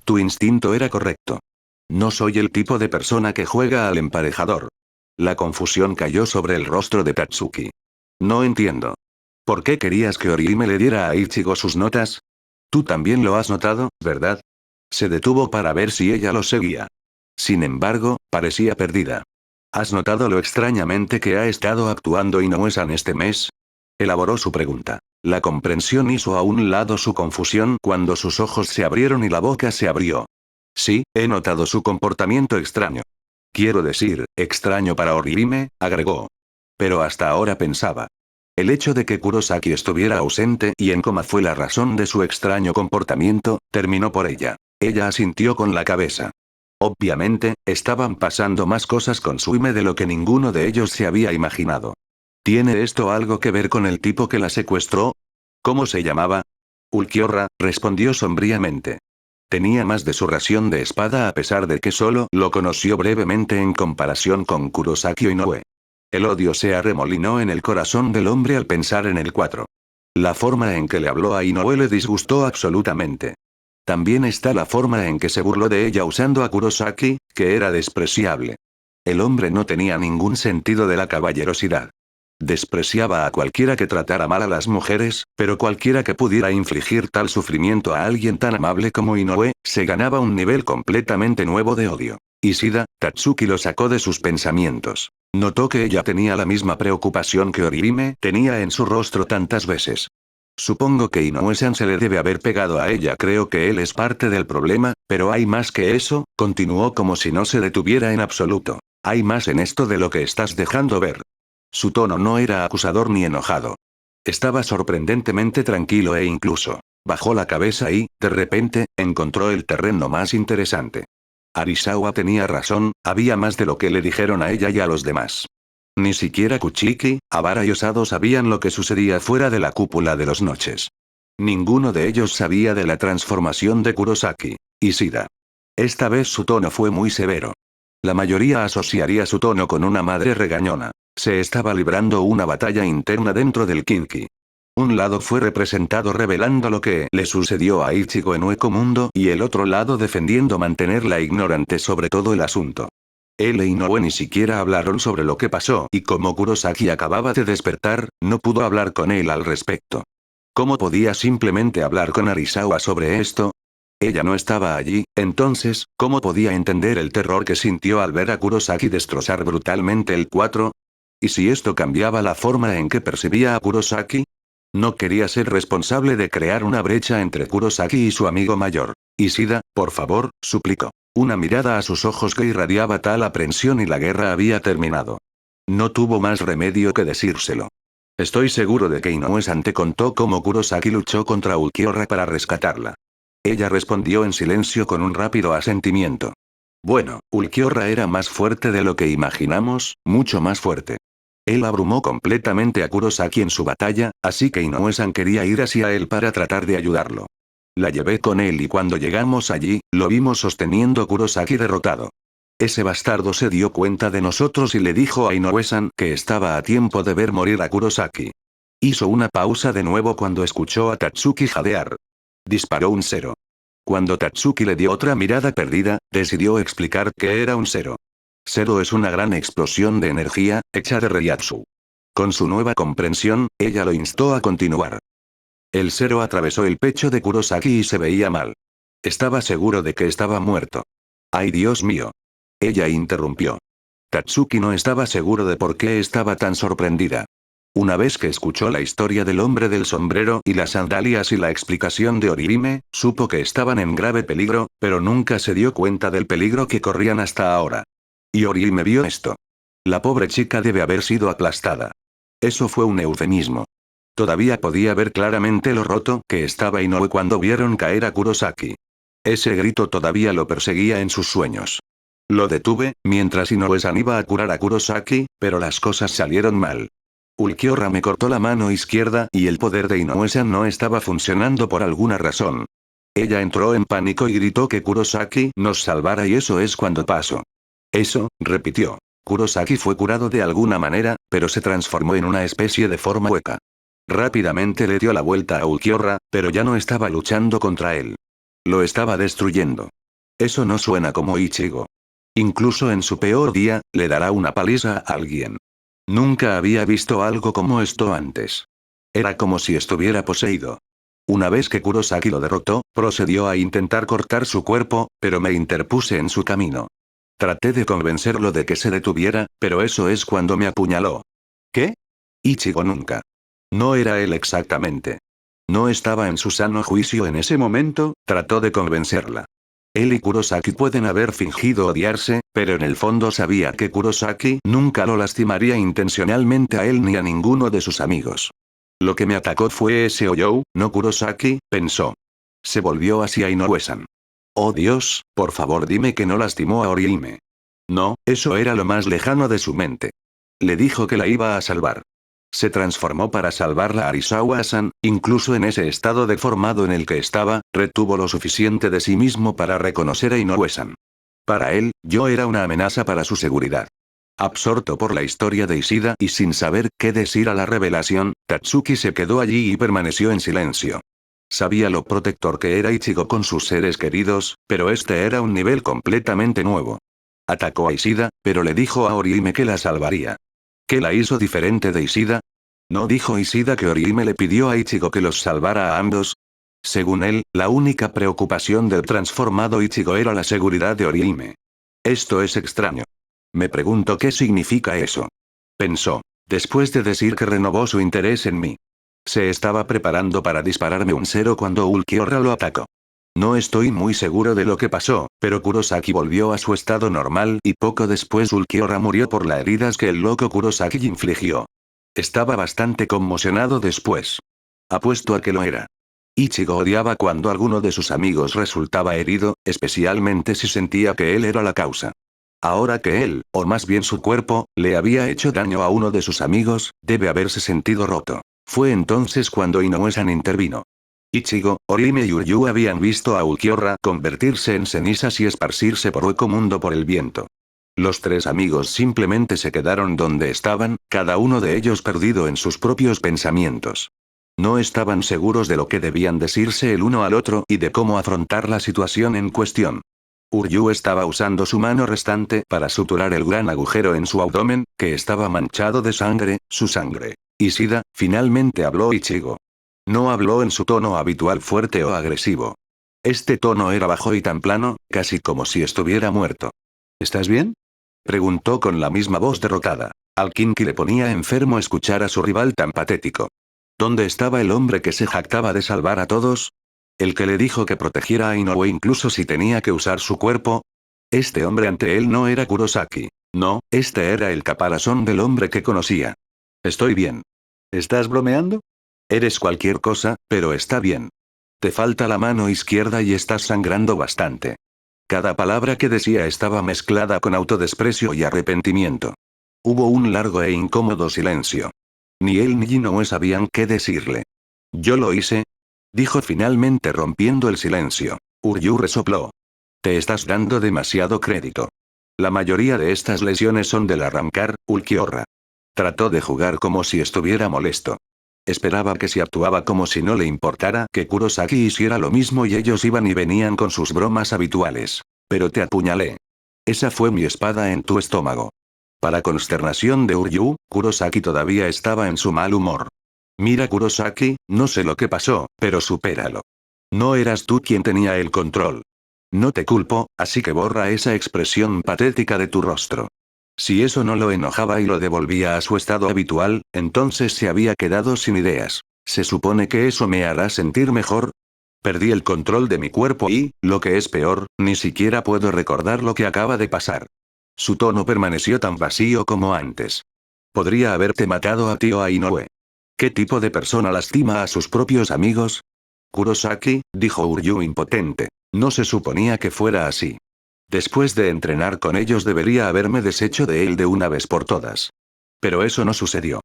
S1: Tu instinto era correcto. No soy el tipo de persona que juega al emparejador. La confusión cayó sobre el rostro de Tatsuki. No entiendo. ¿Por qué querías que Orihime le diera a Ichigo sus notas? Tú también lo has notado, ¿verdad? Se detuvo para ver si ella lo seguía. Sin embargo, parecía perdida. ¿Has notado lo extrañamente que ha estado actuando Inoue-san este mes? Elaboró su pregunta. La comprensión hizo a un lado su confusión cuando sus ojos se abrieron y la boca se abrió. Sí, he notado su comportamiento extraño. Quiero decir, extraño para Orihime, agregó. Pero hasta ahora pensaba. El hecho de que Kurosaki estuviera ausente y en coma fue la razón de su extraño comportamiento, terminó por ella. Ella asintió con la cabeza. Obviamente, estaban pasando más cosas con Suime de lo que ninguno de ellos se había imaginado. ¿Tiene esto algo que ver con el tipo que la secuestró? ¿Cómo se llamaba? Ulquiorra, respondió sombríamente. Tenía más de su ración de espada a pesar de que solo lo conoció brevemente en comparación con Kurosaki Inoue. El odio se arremolinó en el corazón del hombre al pensar en el 4. La forma en que le habló a Inoue le disgustó absolutamente. También está la forma en que se burló de ella usando a Kurosaki, que era despreciable. El hombre no tenía ningún sentido de la caballerosidad. Despreciaba a cualquiera que tratara mal a las mujeres, pero cualquiera que pudiera infligir tal sufrimiento a alguien tan amable como Inoue, se ganaba un nivel completamente nuevo de odio. Ishida, Tatsuki lo sacó de sus pensamientos. Notó que ella tenía la misma preocupación que Orihime tenía en su rostro tantas veces. Supongo que Inoue-san se le debe haber pegado a ella. Creo que él es parte del problema, pero hay más que eso, continuó como si no se detuviera en absoluto. Hay más en esto de lo que estás dejando ver. Su tono no era acusador ni enojado. Estaba sorprendentemente tranquilo e incluso bajó la cabeza y, de repente, encontró el terreno más interesante. Arisawa tenía razón, había más de lo que le dijeron a ella y a los demás. Ni siquiera Kuchiki, Abara y Osado sabían lo que sucedía fuera de la cúpula de los noches. Ninguno de ellos sabía de la transformación de Kurosaki. Ishida. Esta vez su tono fue muy severo. La mayoría asociaría su tono con una madre regañona. Se estaba librando una batalla interna dentro del Kinki. Un lado fue representado revelando lo que le sucedió a Ichigo en Mundo y el otro lado defendiendo mantenerla ignorante sobre todo el asunto. Él e Inoue ni siquiera hablaron sobre lo que pasó y como Kurosaki acababa de despertar, no pudo hablar con él al respecto. ¿Cómo podía simplemente hablar con Arisawa sobre esto? Ella no estaba allí, entonces, ¿cómo podía entender el terror que sintió al ver a Kurosaki destrozar brutalmente el 4? ¿Y si esto cambiaba la forma en que percibía a Kurosaki? No quería ser responsable de crear una brecha entre Kurosaki y su amigo mayor. Ishida, por favor, suplicó. Una mirada a sus ojos que irradiaba tal aprensión y la guerra había terminado. No tuvo más remedio que decírselo. Estoy seguro de que Inoue-san te contó cómo Kurosaki luchó contra Ulquiorra para rescatarla. Ella respondió en silencio con un rápido asentimiento. Bueno, Ulquiorra era más fuerte de lo que imaginamos, mucho más fuerte. Él abrumó completamente a Kurosaki en su batalla, así que Inoue-san quería ir hacia él para tratar de ayudarlo. La llevé con él y cuando llegamos allí, lo vimos sosteniendo a Kurosaki derrotado. Ese bastardo se dio cuenta de nosotros y le dijo a Inoue-san que estaba a tiempo de ver morir a Kurosaki. Hizo una pausa de nuevo cuando escuchó a Tatsuki jadear. Disparó un 0. Cuando Tatsuki le dio otra mirada perdida, decidió explicar que era un 0. 0 es una gran explosión de energía, hecha de Reiatsu. Con su nueva comprensión, ella lo instó a continuar. El 0 atravesó el pecho de Kurosaki y se veía mal. Estaba seguro de que estaba muerto. ¡Ay, Dios mío! Ella interrumpió. Tatsuki no estaba seguro de por qué estaba tan sorprendida. Una vez que escuchó la historia del hombre del sombrero y las sandalias y la explicación de Orihime, supo que estaban en grave peligro, pero nunca se dio cuenta del peligro que corrían hasta ahora. Y Orihime vio esto. La pobre chica debe haber sido aplastada. Eso fue un eufemismo. Todavía podía ver claramente lo roto que estaba Inoue cuando vieron caer a Kurosaki. Ese grito todavía lo perseguía en sus sueños. Lo detuve, mientras Inoue-san iba a curar a Kurosaki, pero las cosas salieron mal. Ulquiorra me cortó la mano izquierda y el poder de Inoue-san no estaba funcionando por alguna razón. Ella entró en pánico y gritó que Kurosaki nos salvara y eso es cuando pasó. Eso, repitió. Kurosaki fue curado de alguna manera, pero se transformó en una especie de forma hueca. Rápidamente le dio la vuelta a Ulquiorra, pero ya no estaba luchando contra él. Lo estaba destruyendo. Eso no suena como Ichigo. Incluso en su peor día, le dará una paliza a alguien. Nunca había visto algo como esto antes. Era como si estuviera poseído. Una vez que Kurosaki lo derrotó, procedió a intentar cortar su cuerpo, pero me interpuse en su camino. Traté de convencerlo de que se detuviera, pero eso es cuando me apuñaló. ¿Qué? Ichigo nunca. No era él exactamente. No estaba en su sano juicio en ese momento, trató de convencerla. Él y Kurosaki pueden haber fingido odiarse, pero en el fondo sabía que Kurosaki nunca lo lastimaría intencionalmente a él ni a ninguno de sus amigos. Lo que me atacó fue ese Oyou, no Kurosaki, pensó. Se volvió hacia Inoue-san. Oh Dios, por favor dime que no lastimó a Orihime. No, eso era lo más lejano de su mente. Le dijo que la iba a salvar. Se transformó para salvarla a Arisawa-san, incluso en ese estado deformado en el que estaba, retuvo lo suficiente de sí mismo para reconocer a Inoue-san. Para él, yo era una amenaza para su seguridad. Absorto por la historia de Ishida y sin saber qué decir a la revelación, Tatsuki se quedó allí y permaneció en silencio. Sabía lo protector que era Ichigo con sus seres queridos, pero este era un nivel completamente nuevo. Atacó a Ishida, pero le dijo a Orihime que la salvaría. ¿Qué la hizo diferente de Ishida? ¿No dijo Ishida que Orihime le pidió a Ichigo que los salvara a ambos? Según él, la única preocupación del transformado Ichigo era la seguridad de Orihime. Esto es extraño. Me pregunto qué significa eso. Pensó. Después de decir que renovó su interés en mí. Se estaba preparando para dispararme un 0 cuando Ulquiorra lo atacó. No estoy muy seguro de lo que pasó, pero Kurosaki volvió a su estado normal y poco después Ulquiorra murió por las heridas que el loco Kurosaki infligió. Estaba bastante conmocionado después. Apuesto a que lo era. Ichigo odiaba cuando alguno de sus amigos resultaba herido, especialmente si sentía que él era la causa. Ahora que él, o más bien su cuerpo, le había hecho daño a uno de sus amigos, debe haberse sentido roto. Fue entonces cuando Inoue-san intervino. Ichigo, Orihime y Uryu habían visto a Ulquiorra convertirse en cenizas y esparcirse por Mundo por el viento. Los tres amigos simplemente se quedaron donde estaban, cada uno de ellos perdido en sus propios pensamientos. No estaban seguros de lo que debían decirse el uno al otro y de cómo afrontar la situación en cuestión. Uryu estaba usando su mano restante para suturar el gran agujero en su abdomen, que estaba manchado de sangre, su sangre. Ishida, finalmente habló Ichigo. No habló en su tono habitual fuerte o agresivo. Este tono era bajo y tan plano, casi como si estuviera muerto. ¿Estás bien? Preguntó con la misma voz derrotada. Al Kinki le ponía enfermo escuchar a su rival tan patético. ¿Dónde estaba el hombre que se jactaba de salvar a todos? ¿El que le dijo que protegiera a Inoue incluso si tenía que usar su cuerpo? Este hombre ante él no era Kurosaki. No, este era el caparazón del hombre que conocía. Estoy bien. ¿Estás bromeando? Eres cualquier cosa, pero está bien. Te falta la mano izquierda y estás sangrando bastante. Cada palabra que decía estaba mezclada con autodesprecio y arrepentimiento. Hubo un largo e incómodo silencio. Ni él ni Inoue sabían qué decirle. Yo lo hice, dijo finalmente rompiendo el silencio. Uryu resopló. Te estás dando demasiado crédito. La mayoría de estas lesiones son del arrancar, Ulquiorra. Trató de jugar como si estuviera molesto. Esperaba que si actuaba como si no le importara que Kurosaki hiciera lo mismo y ellos iban y venían con sus bromas habituales. Pero te apuñalé. Esa fue mi espada en tu estómago. Para consternación de Uryu, Kurosaki todavía estaba en su mal humor. Mira Kurosaki, no sé lo que pasó, pero supéralo. No eras tú quien tenía el control. No te culpo, así que borra esa expresión patética de tu rostro. Si eso no lo enojaba y lo devolvía a su estado habitual, entonces se había quedado sin ideas. ¿Se supone que eso me hará sentir mejor? Perdí el control de mi cuerpo y, lo que es peor, ni siquiera puedo recordar lo que acaba de pasar. Su tono permaneció tan vacío como antes. Podría haberte matado a ti o a Inoue. ¿Qué tipo de persona lastima a sus propios amigos? Kurosaki, dijo Uryu impotente. No se suponía que fuera así. Después de entrenar con ellos debería haberme deshecho de él de una vez por todas. Pero eso no sucedió.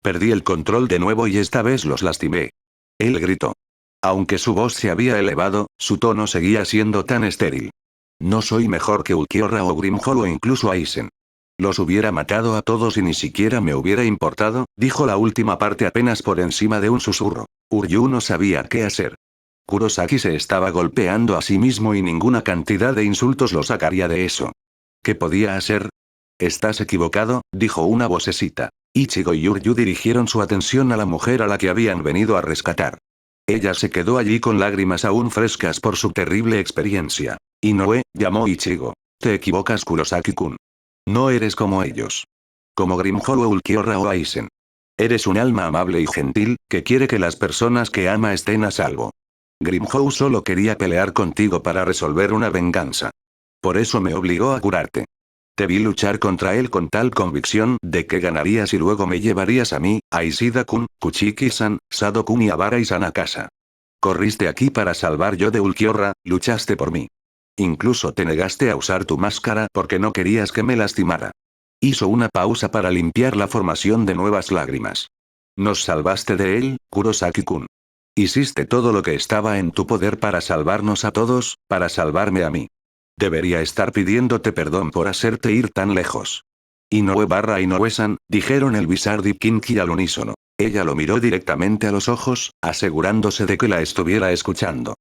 S1: Perdí el control de nuevo y esta vez los lastimé. Él gritó. Aunque su voz se había elevado, su tono seguía siendo tan estéril. No soy mejor que Ulquiorra o Grimhall o incluso Aizen. Los hubiera matado a todos y ni siquiera me hubiera importado, dijo la última parte apenas por encima de un susurro. Uryu no sabía qué hacer. Kurosaki se estaba golpeando a sí mismo y ninguna cantidad de insultos lo sacaría de eso. ¿Qué podía hacer? Estás equivocado, dijo una vocecita. Ichigo y Uryu dirigieron su atención a la mujer a la que habían venido a rescatar. Ella se quedó allí con lágrimas aún frescas por su terrible experiencia. Inoue, llamó Ichigo. Te equivocas Kurosaki-kun. No eres como ellos. Como Grimhall o Ulquiorra o Aizen. Eres un alma amable y gentil, que quiere que las personas que ama estén a salvo. Grimhall solo quería pelear contigo para resolver una venganza. Por eso me obligó a curarte. Te vi luchar contra él con tal convicción de que ganarías y luego me llevarías a mí, a Ishida-kun, Kuchiki-san, Sado-kun y Abarai-san a casa. Corriste aquí para salvar yo de Ulquiorra, luchaste por mí. Incluso te negaste a usar tu máscara porque no querías que me lastimara. Hizo una pausa para limpiar la formación de nuevas lágrimas. Nos salvaste de él, Kurosaki-kun. Hiciste todo lo que estaba en tu poder para salvarnos a todos, para salvarme a mí. Debería estar pidiéndote perdón por hacerte ir tan lejos. Inoue-Inoue-san, dijeron el Bizarre y Kinki al unísono. Ella lo miró directamente a los ojos, asegurándose de que la estuviera escuchando.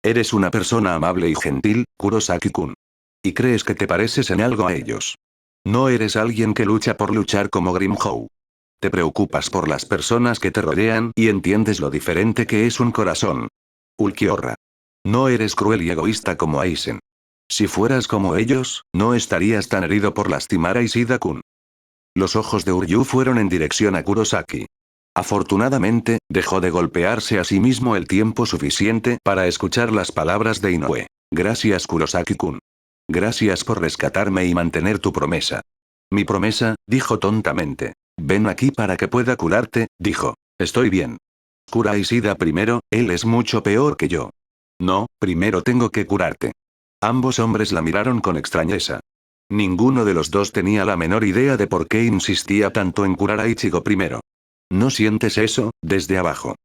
S1: Eres una persona amable y gentil, Kurosaki-kun. Y crees que te pareces en algo a ellos. No eres alguien que lucha por luchar como Grimhall. Te preocupas por las personas que te rodean y entiendes lo diferente que es un corazón. Ulquiorra. No eres cruel y egoísta como Aizen. Si fueras como ellos, no estarías tan herido por lastimar a Ishida-kun. Los ojos de Uryu fueron en dirección a Kurosaki. Afortunadamente, dejó de golpearse a sí mismo el tiempo suficiente para escuchar las palabras de Inoue. Gracias Kurosaki-kun. Gracias por rescatarme y mantener tu promesa. Mi promesa, dijo tontamente. Ven aquí para que pueda curarte, dijo. Estoy bien. Cura a Ishida primero, él es mucho peor que yo. No, primero tengo que curarte. Ambos hombres la miraron con extrañeza. Ninguno de los dos tenía la menor idea de por qué insistía tanto en curar a Ichigo primero. ¿No sientes eso, desde abajo?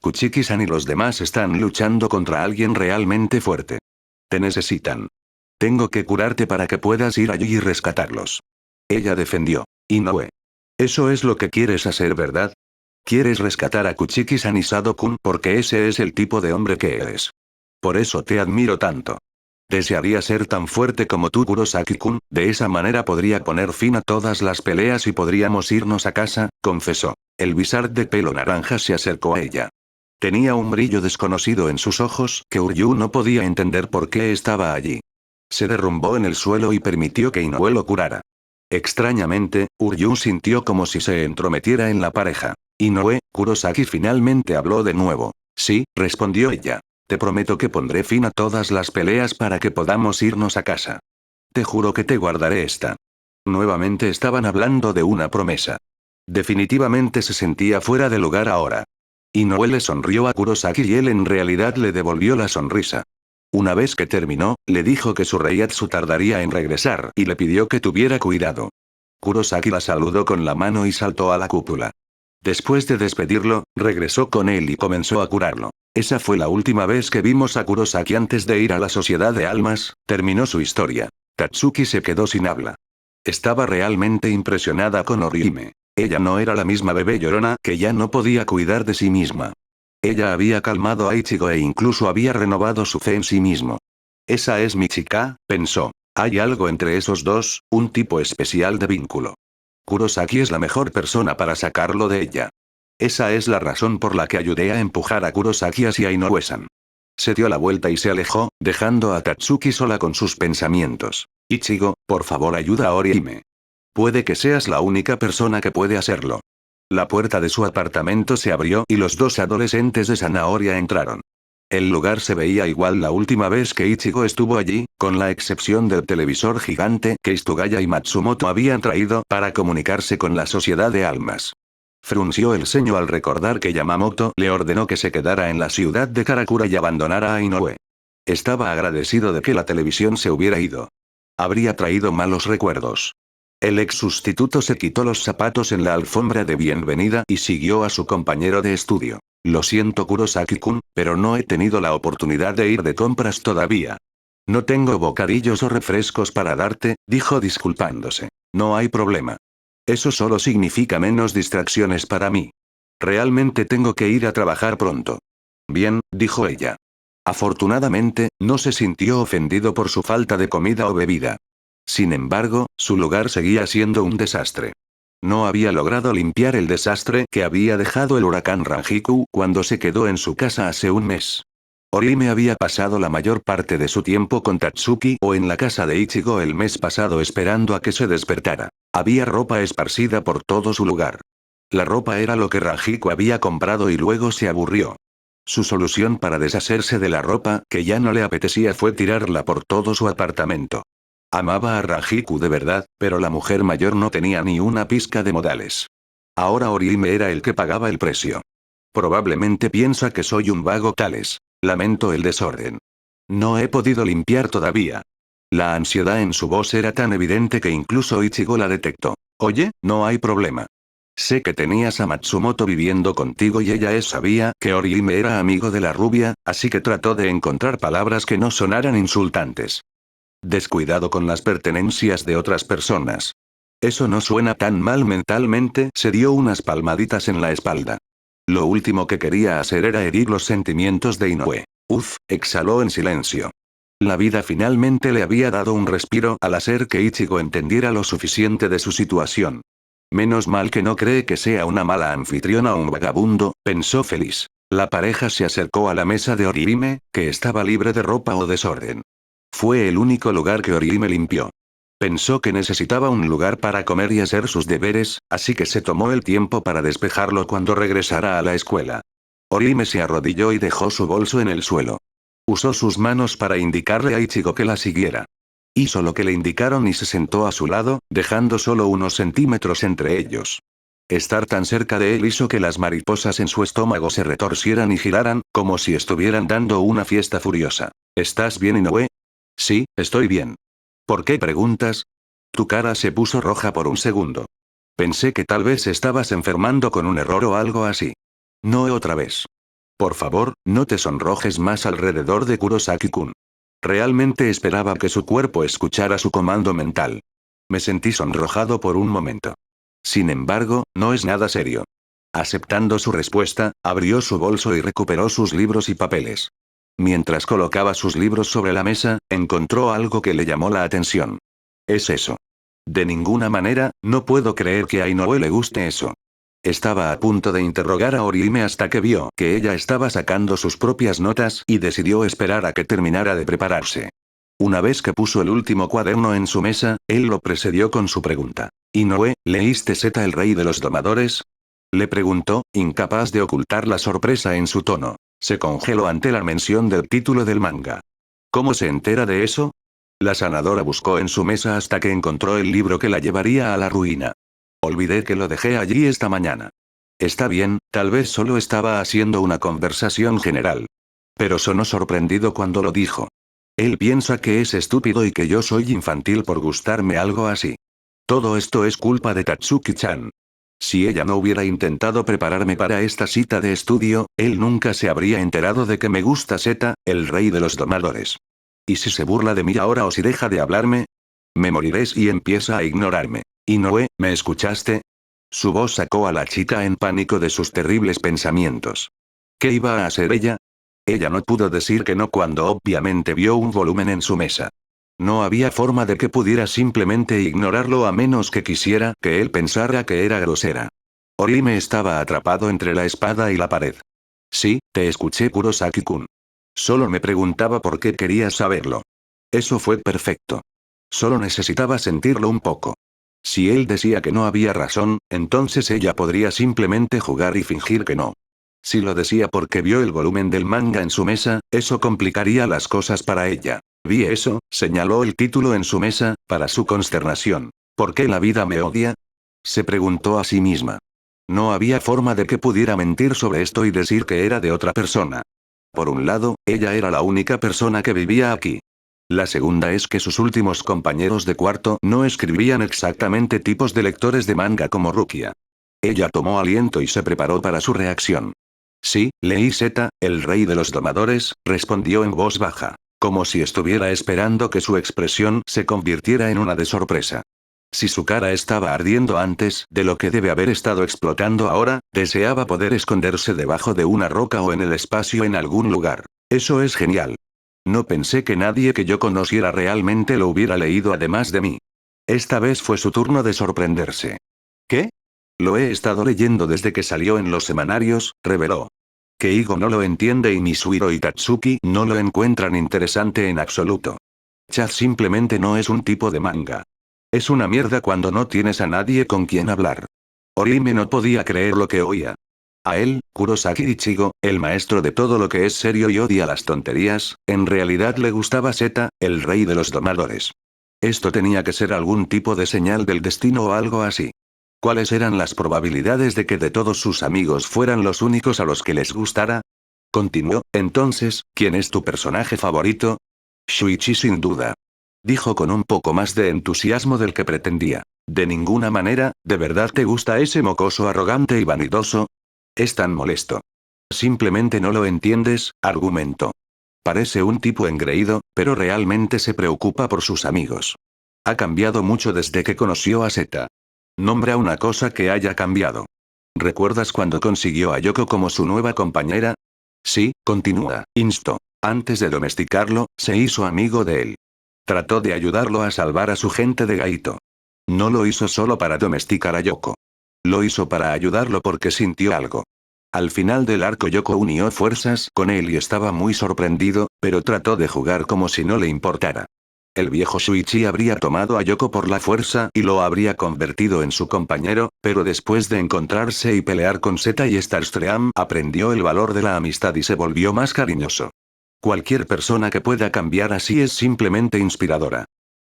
S1: Kuchiki-san y los demás están luchando contra alguien realmente fuerte. Te necesitan. Tengo que curarte para que puedas ir allí y rescatarlos. Ella defendió. Inoue. Eso es lo que quieres hacer, ¿verdad? Quieres rescatar a Kuchiki-san y Sado-kun porque ese es el tipo de hombre que eres. Por eso te admiro tanto. Desearía ser tan fuerte como tú, Kurosaki-kun, de esa manera podría poner fin a todas las peleas y podríamos irnos a casa, confesó. El visir de pelo naranja se acercó a ella. Tenía un brillo desconocido en sus ojos que Uryu no podía entender por qué estaba allí. Se derrumbó en el suelo y permitió que Inoue lo curara. Extrañamente, Uryu sintió como si se entrometiera en la pareja. Inoue, Kurosaki finalmente habló de nuevo. Sí, respondió ella. Te prometo que pondré fin a todas las peleas para que podamos irnos a casa. Te juro que te guardaré esta. Nuevamente estaban hablando de una promesa. Definitivamente se sentía fuera de lugar ahora. Inoue le sonrió a Kurosaki y él en realidad le devolvió la sonrisa. Una vez que terminó, le dijo que su Reiatsu tardaría en regresar y le pidió que tuviera cuidado. Kurosaki la saludó con la mano y saltó a la cúpula. Después de despedirlo, regresó con él y comenzó a curarlo. Esa fue la última vez que vimos a Kurosaki antes de ir a la Sociedad de Almas, terminó su historia. Tatsuki se quedó sin habla. Estaba realmente impresionada con Orihime. Ella no era la misma bebé llorona que ya no podía cuidar de sí misma. Ella había calmado a Ichigo e incluso había renovado su fe en sí mismo. Esa es mi chica, pensó. Hay algo entre esos dos, un tipo especial de vínculo. Kurosaki es la mejor persona para sacarlo de ella. Esa es la razón por la que ayudé a empujar a Kurosaki hacia Inoue-san. Se dio la vuelta y se alejó, dejando a Tatsuki sola con sus pensamientos. Ichigo, por favor ayuda a Orihime. Puede que seas la única persona que puede hacerlo. La puerta de su apartamento se abrió y los dos adolescentes de Zanahoria entraron. El lugar se veía igual la última vez que Ichigo estuvo allí, con la excepción del televisor gigante que Hitsugaya y Matsumoto habían traído para comunicarse con la Sociedad de Almas. Frunció el ceño al recordar que Yamamoto le ordenó que se quedara en la ciudad de Karakura y abandonara a Inoue. Estaba agradecido de que la televisión se hubiera ido. Habría traído malos recuerdos. El ex sustituto se quitó los zapatos en la alfombra de bienvenida y siguió a su compañero de estudio. Lo siento Kurosaki-kun, pero no he tenido la oportunidad de ir de compras todavía. No tengo bocadillos o refrescos para darte, dijo disculpándose. No hay problema. Eso solo significa menos distracciones para mí. Realmente tengo que ir a trabajar pronto. Bien, dijo ella. Afortunadamente, no se sintió ofendido por su falta de comida o bebida. Sin embargo, su lugar seguía siendo un desastre. No había logrado limpiar el desastre que había dejado el huracán Rangiku cuando se quedó en su casa hace un mes. Orihime había pasado la mayor parte de su tiempo con Tatsuki o en la casa de Ichigo el mes pasado esperando a que se despertara. Había ropa esparcida por todo su lugar. La ropa era lo que Rangiku había comprado y luego se aburrió. Su solución para deshacerse de la ropa que ya no le apetecía fue tirarla por todo su apartamento. Amaba a Rangiku de verdad, pero la mujer mayor no tenía ni una pizca de modales. Ahora Orihime era el que pagaba el precio. Probablemente piensa que soy un vago tales. Lamento el desorden. No he podido limpiar todavía. La ansiedad en su voz era tan evidente que incluso Ichigo la detectó. Oye, no hay problema. Sé que tenías a Matsumoto viviendo contigo y ella sabía que Orihime era amigo de la rubia, así que trató de encontrar palabras que no sonaran insultantes. Descuidado con las pertenencias de otras personas. Eso no suena tan mal mentalmente, se dio unas palmaditas en la espalda. Lo último que quería hacer era herir los sentimientos de Inoue. Exhaló en silencio. La vida finalmente le había dado un respiro al hacer que Ichigo entendiera lo suficiente de su situación. Menos mal que no cree que sea una mala anfitriona o un vagabundo, pensó feliz. La pareja se acercó a la mesa de Orihime, que estaba libre de ropa o desorden. Fue el único lugar que Orihime limpió. Pensó que necesitaba un lugar para comer y hacer sus deberes, así que se tomó el tiempo para despejarlo cuando regresara a la escuela. Orihime se arrodilló y dejó su bolso en el suelo. Usó sus manos para indicarle a Ichigo que la siguiera. Hizo lo que le indicaron y se sentó a su lado, dejando solo unos centímetros entre ellos. Estar tan cerca de él hizo que las mariposas en su estómago se retorcieran y giraran, como si estuvieran dando una fiesta furiosa. ¿Estás bien, Inoue? Sí, estoy bien. ¿Por qué preguntas? Tu cara se puso roja por un segundo. Pensé que tal vez estabas enfermando con un error o algo así. No otra vez. Por favor, no te sonrojes más alrededor de Kurosaki-kun. Realmente esperaba que su cuerpo escuchara su comando mental. Me sentí sonrojado por un momento. Sin embargo, no es nada serio. Aceptando su respuesta, abrió su bolso y recuperó sus libros y papeles. Mientras colocaba sus libros sobre la mesa, encontró algo que le llamó la atención. ¿Es eso? De ninguna manera, no puedo creer que a Inoue le guste eso. Estaba a punto de interrogar a Orihime hasta que vio que ella estaba sacando sus propias notas y decidió esperar a que terminara de prepararse. Una vez que puso el último cuaderno en su mesa, él lo precedió con su pregunta. «Inoue, ¿leíste Zeta el rey de los domadores?», le preguntó, incapaz de ocultar la sorpresa en su tono. Se congeló ante la mención del título del manga. ¿Cómo se entera de eso? La sanadora buscó en su mesa hasta que encontró el libro que la llevaría a la ruina. Olvidé que lo dejé allí esta mañana. Está bien, tal vez solo estaba haciendo una conversación general. Pero sonó sorprendido cuando lo dijo. Él piensa que es estúpido y que yo soy infantil por gustarme algo así. Todo esto es culpa de Tatsuki-chan. Si ella no hubiera intentado prepararme para esta cita de estudio, él nunca se habría enterado de que me gusta Zeta, el rey de los domadores. ¿Y si se burla de mí ahora o si deja de hablarme? Me moriré si empieza a ignorarme. Inoue, ¿me escuchaste? Su voz sacó a la chica en pánico de sus terribles pensamientos. ¿Qué iba a hacer ella? Ella no pudo decir que no cuando obviamente vio un volumen en su mesa. No había forma de que pudiera simplemente ignorarlo a menos que quisiera que él pensara que era grosera. Orihime estaba atrapado entre la espada y la pared. Sí, te escuché, Kurosaki-kun. Solo me preguntaba por qué querías saberlo. Eso fue perfecto. Solo necesitaba sentirlo un poco. Si él decía que no había razón, entonces ella podría simplemente jugar y fingir que no. Si lo decía porque vio el volumen del manga en su mesa, eso complicaría las cosas para ella. Vi eso, señaló el título en su mesa, para su consternación. ¿Por qué la vida me odia? Se preguntó a sí misma. No había forma de que pudiera mentir sobre esto y decir que era de otra persona. Por un lado, ella era la única persona que vivía aquí. La segunda es que sus últimos compañeros de cuarto no escribían exactamente tipos de lectores de manga como Rukia. Ella tomó aliento y se preparó para su reacción. Sí, leí Zeta, el rey de los domadores, respondió en voz baja, como si estuviera esperando que su expresión se convirtiera en una de sorpresa. Si su cara estaba ardiendo antes de lo que debe haber estado explotando ahora, deseaba poder esconderse debajo de una roca o en el espacio en algún lugar. Eso es genial. No pensé que nadie que yo conociera realmente lo hubiera leído además de mí. Esta vez fue su turno de sorprenderse. ¿Qué? Lo he estado leyendo desde que salió en los semanarios, reveló. Keigo no lo entiende y Misuhiro y Tatsuki no lo encuentran interesante en absoluto. Chaz simplemente no es un tipo de manga. Es una mierda cuando no tienes a nadie con quien hablar. Orihime no podía creer lo que oía. A él, Kurosaki Ichigo, el maestro de todo lo que es serio y odia las tonterías, en realidad le gustaba Zeta, el rey de los domadores. Esto tenía que ser algún tipo de señal del destino o algo así. ¿Cuáles eran las probabilidades de que de todos sus amigos fueran los únicos a los que les gustara? Continuó, entonces, ¿quién es tu personaje favorito? Shuichi sin duda. Dijo con un poco más de entusiasmo del que pretendía. De ninguna manera, ¿de verdad te gusta ese mocoso arrogante y vanidoso? Es tan molesto. Simplemente no lo entiendes, argumentó. Parece un tipo engreído, pero realmente se preocupa por sus amigos. Ha cambiado mucho desde que conoció a Zeta. Nombra una cosa que haya cambiado. ¿Recuerdas cuando consiguió a Yoko como su nueva compañera? Sí, continúa, instó. Antes de domesticarlo, se hizo amigo de él. Trató de ayudarlo a salvar a su gente de Gaito. No lo hizo solo para domesticar a Yoko. Lo hizo para ayudarlo porque sintió algo. Al final del arco Yoko unió fuerzas con él y estaba muy sorprendido, pero trató de jugar como si no le importara. El viejo Shuichi habría tomado a Yoko por la fuerza y lo habría convertido en su compañero, pero después de encontrarse y pelear con Zeta y Starstream aprendió el valor de la amistad y se volvió más cariñoso. Cualquier persona que pueda cambiar así es simplemente inspiradora.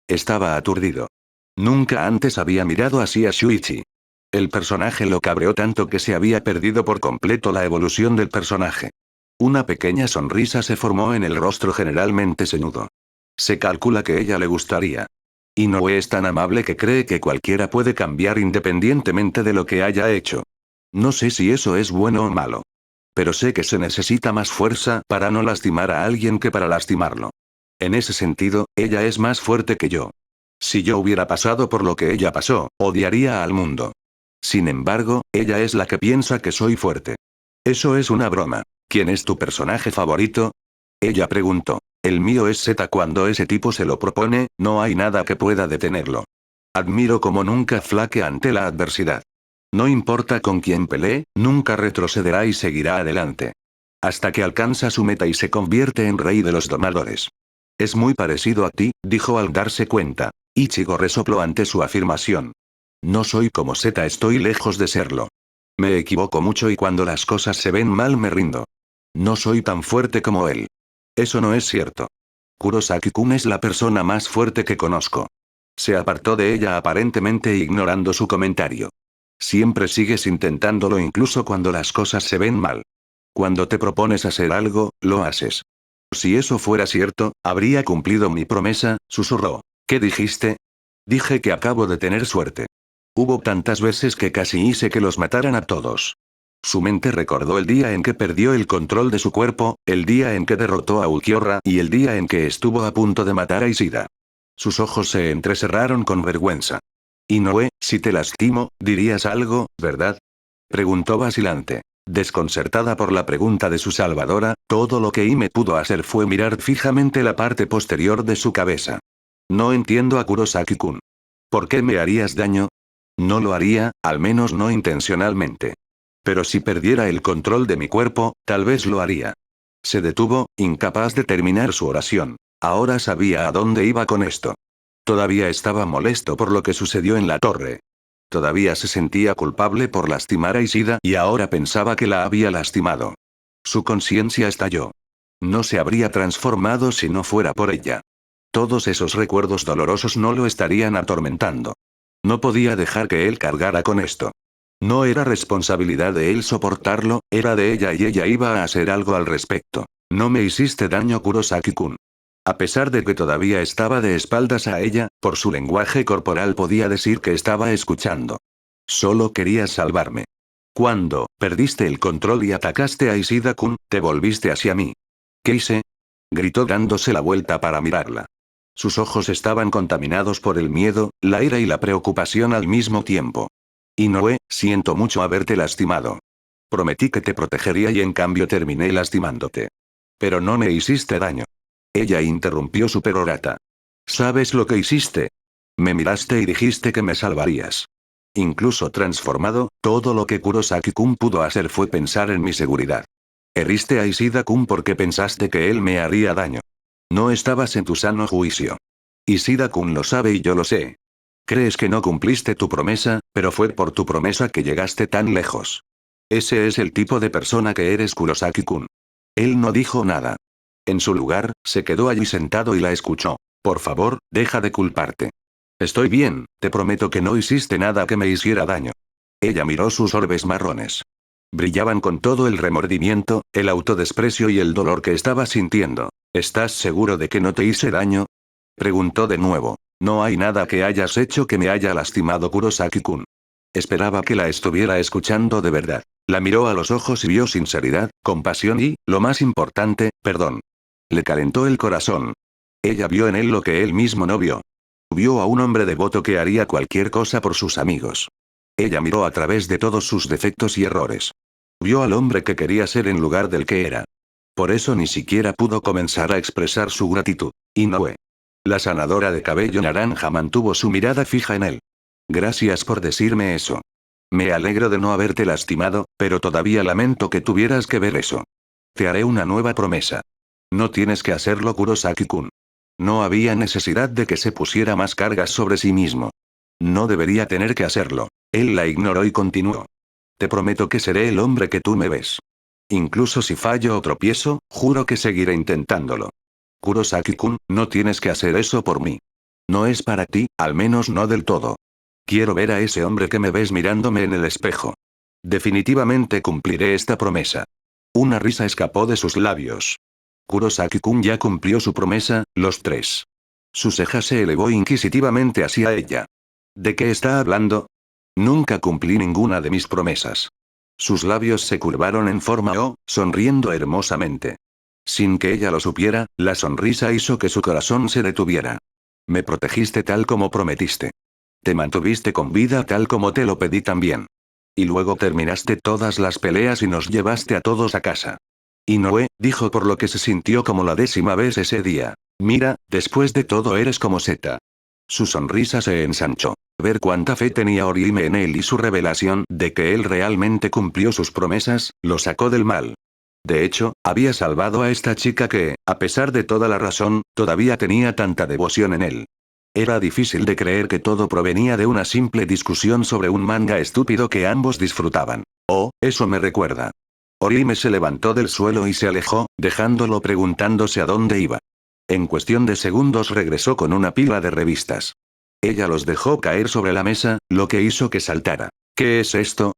S1: Estaba aturdido. Nunca antes había mirado así a Shuichi. El personaje lo cabreó tanto que se había perdido por completo la evolución del personaje. Una pequeña sonrisa se formó en el rostro generalmente ceñudo. Se calcula que ella le gustaría. Inoue es tan amable que cree que cualquiera puede cambiar independientemente de lo que haya hecho. No sé si eso es bueno o malo. Pero sé que se necesita más fuerza para no lastimar a alguien que para lastimarlo. En ese sentido, ella es más fuerte que yo. Si yo hubiera pasado por lo que ella pasó, odiaría al mundo. Sin embargo, ella es la que piensa que soy fuerte. Eso es una broma. ¿Quién es tu personaje favorito? Ella preguntó. El mío es Z. Cuando ese tipo se lo propone, no hay nada que pueda detenerlo. Admiro como nunca flaquea ante la adversidad. No importa con quién pelee, nunca retrocederá y seguirá adelante. Hasta que alcanza su meta y se convierte en rey de los domadores. Es muy parecido a ti, dijo al darse cuenta. Ichigo resopló ante su afirmación. No soy como Z, estoy lejos de serlo. Me equivoco mucho y cuando las cosas se ven mal me rindo. No soy tan fuerte como él. Eso no es cierto. Kurosaki-kun es la persona más fuerte que conozco. Se apartó de ella aparentemente ignorando su comentario. Siempre sigues intentándolo incluso cuando las cosas se ven mal. Cuando te propones hacer algo, lo haces. Si eso fuera cierto, habría cumplido mi promesa, susurró. ¿Qué dijiste? Dije que acabo de tener suerte. Hubo tantas veces que casi hice que los mataran a todos. Su mente recordó el día en que perdió el control de su cuerpo, el día en que derrotó a Ulquiorra y el día en que estuvo a punto de matar a Ishida. Sus ojos se entrecerraron con vergüenza. Inoue, si te lastimo, dirías algo, ¿verdad? Preguntó vacilante. Desconcertada por la pregunta de su salvadora, todo lo que Ime pudo hacer fue mirar fijamente la parte posterior de su cabeza. No entiendo a Kurosaki-kun. ¿Por qué me harías daño? No lo haría, al menos no intencionalmente. Pero si perdiera el control de mi cuerpo, tal vez lo haría. Se detuvo, incapaz de terminar su oración. Ahora sabía a dónde iba con esto. Todavía estaba molesto por lo que sucedió en la torre. Todavía se sentía culpable por lastimar a Ishida y ahora pensaba que la había lastimado. Su conciencia estalló. No se habría transformado si no fuera por ella. Todos esos recuerdos dolorosos no lo estarían atormentando. No podía dejar que él cargara con esto. No era responsabilidad de él soportarlo, era de ella y ella iba a hacer algo al respecto. No me hiciste daño, Kurosaki-kun. A pesar de que todavía estaba de espaldas a ella, por su lenguaje corporal podía decir que estaba escuchando. Solo querías salvarme. Cuando perdiste el control y atacaste a Ishida-kun, te volviste hacia mí. ¿Qué hice? Gritó dándose la vuelta para mirarla. Sus ojos estaban contaminados por el miedo, la ira y la preocupación al mismo tiempo. Inoue, siento mucho haberte lastimado. Prometí que te protegería y en cambio terminé lastimándote. Pero no me hiciste daño. Ella interrumpió su perorata. ¿Sabes lo que hiciste? Me miraste y dijiste que me salvarías. Incluso transformado, todo lo que Kurosaki-kun pudo hacer fue pensar en mi seguridad. Heriste a Ishida-kun porque pensaste que él me haría daño. No estabas en tu sano juicio. Ishida-kun lo sabe y yo lo sé. Crees que no cumpliste tu promesa, pero fue por tu promesa que llegaste tan lejos. Ese es el tipo de persona que eres, Kurosaki-kun. Él no dijo nada. En su lugar, se quedó allí sentado y la escuchó. Por favor, deja de culparte. Estoy bien, te prometo que no hiciste nada que me hiciera daño. Ella miró sus orbes marrones. Brillaban con todo el remordimiento, el autodesprecio y el dolor que estaba sintiendo. ¿Estás seguro de que no te hice daño? Preguntó de nuevo. No hay nada que hayas hecho que me haya lastimado, Kurosaki-kun. Esperaba que la estuviera escuchando de verdad. La miró a los ojos y vio sinceridad, compasión y, lo más importante, perdón. Le calentó el corazón. Ella vio en él lo que él mismo no vio. Vio a un hombre devoto que haría cualquier cosa por sus amigos. Ella miró a través de todos sus defectos y errores. Vio al hombre que quería ser en lugar del que era. Por eso ni siquiera pudo comenzar a expresar su gratitud. Inoue. La sanadora de cabello naranja mantuvo su mirada fija en él. Gracias por decirme eso. Me alegro de no haberte lastimado, pero todavía lamento que tuvieras que ver eso. Te haré una nueva promesa. No tienes que hacerlo, Kurosaki-kun. No había necesidad de que se pusiera más cargas sobre sí mismo. No debería tener que hacerlo. Él la ignoró y continuó. Te prometo que seré el hombre que tú me ves. Incluso si fallo o tropiezo, juro que seguiré intentándolo. Kurosaki-kun, no tienes que hacer eso por mí. No es para ti, al menos no del todo. Quiero ver a ese hombre que me ves mirándome en el espejo. Definitivamente cumpliré esta promesa. Una risa escapó de sus labios. Kurosaki-kun ya cumplió su promesa, los tres. Su ceja se elevó inquisitivamente hacia ella. ¿De qué está hablando? Nunca cumplí ninguna de mis promesas. Sus labios se curvaron en forma O, sonriendo hermosamente. Sin que ella lo supiera, la sonrisa hizo que su corazón se detuviera. Me protegiste tal como prometiste. Te mantuviste con vida tal como te lo pedí también. Y luego terminaste todas las peleas y nos llevaste a todos a casa. Inoue, dijo por lo que se sintió como la 10ª vez ese día. Mira, después de todo eres como Zeta. Su sonrisa se ensanchó. Ver cuánta fe tenía Orihime en él y su revelación de que él realmente cumplió sus promesas, lo sacó del mal. De hecho, había salvado a esta chica que, a pesar de toda la razón, todavía tenía tanta devoción en él. Era difícil de creer que todo provenía de una simple discusión sobre un manga estúpido que ambos disfrutaban. Oh, eso me recuerda. Orihime se levantó del suelo y se alejó, dejándolo preguntándose a dónde iba. En cuestión de segundos regresó con una pila de revistas. Ella los dejó caer sobre la mesa, lo que hizo que saltara. ¿Qué es esto?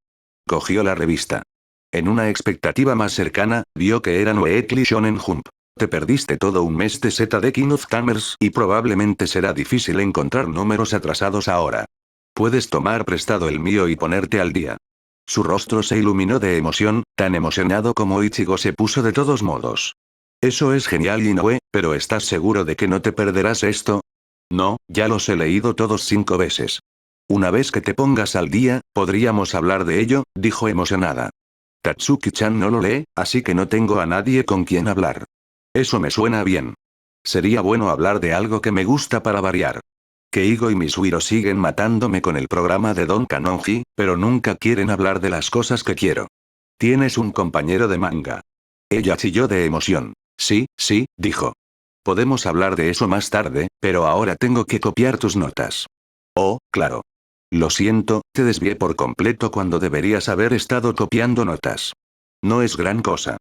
S1: Cogió la revista. En una expectativa más cercana, vio que era Weekly Shonen Jump. Te perdiste todo un mes de Z de King of Tamers y probablemente será difícil encontrar números atrasados ahora. Puedes tomar prestado el mío y ponerte al día. Su rostro se iluminó de emoción, tan emocionado como Ichigo se puso de todos modos. Eso es genial Inoue, pero ¿estás seguro de que no te perderás esto? No, ya los he leído todos 5 veces. Una vez que te pongas al día, podríamos hablar de ello, dijo emocionada. Tatsuki-chan no lo lee, así que no tengo a nadie con quien hablar. Eso me suena bien. Sería bueno hablar de algo que me gusta para variar. Keigo y Misuiro siguen matándome con el programa de Don Kanonji, pero nunca quieren hablar de las cosas que quiero. Tienes un compañero de manga. Ella chilló de emoción. Sí, sí, dijo. Podemos hablar de eso más tarde, pero ahora tengo que copiar tus notas. Oh, claro. Lo siento, te desvié por completo cuando deberías haber estado copiando notas. No es gran cosa.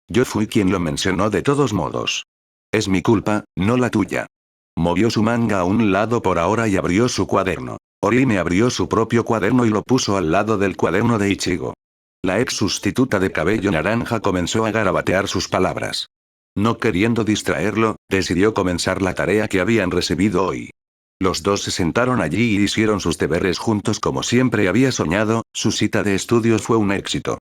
S1: Yo fui quien lo mencionó de todos modos. Es mi culpa, no la tuya. Movió su manga a un lado por ahora y abrió su cuaderno. Orihime abrió su propio cuaderno y lo puso al lado del cuaderno de Ichigo. La ex sustituta de cabello naranja comenzó a garabatear sus palabras. No queriendo distraerlo, decidió comenzar la tarea que habían recibido hoy. Los dos se sentaron allí y hicieron sus deberes juntos como siempre había soñado, su cita de estudios fue un éxito.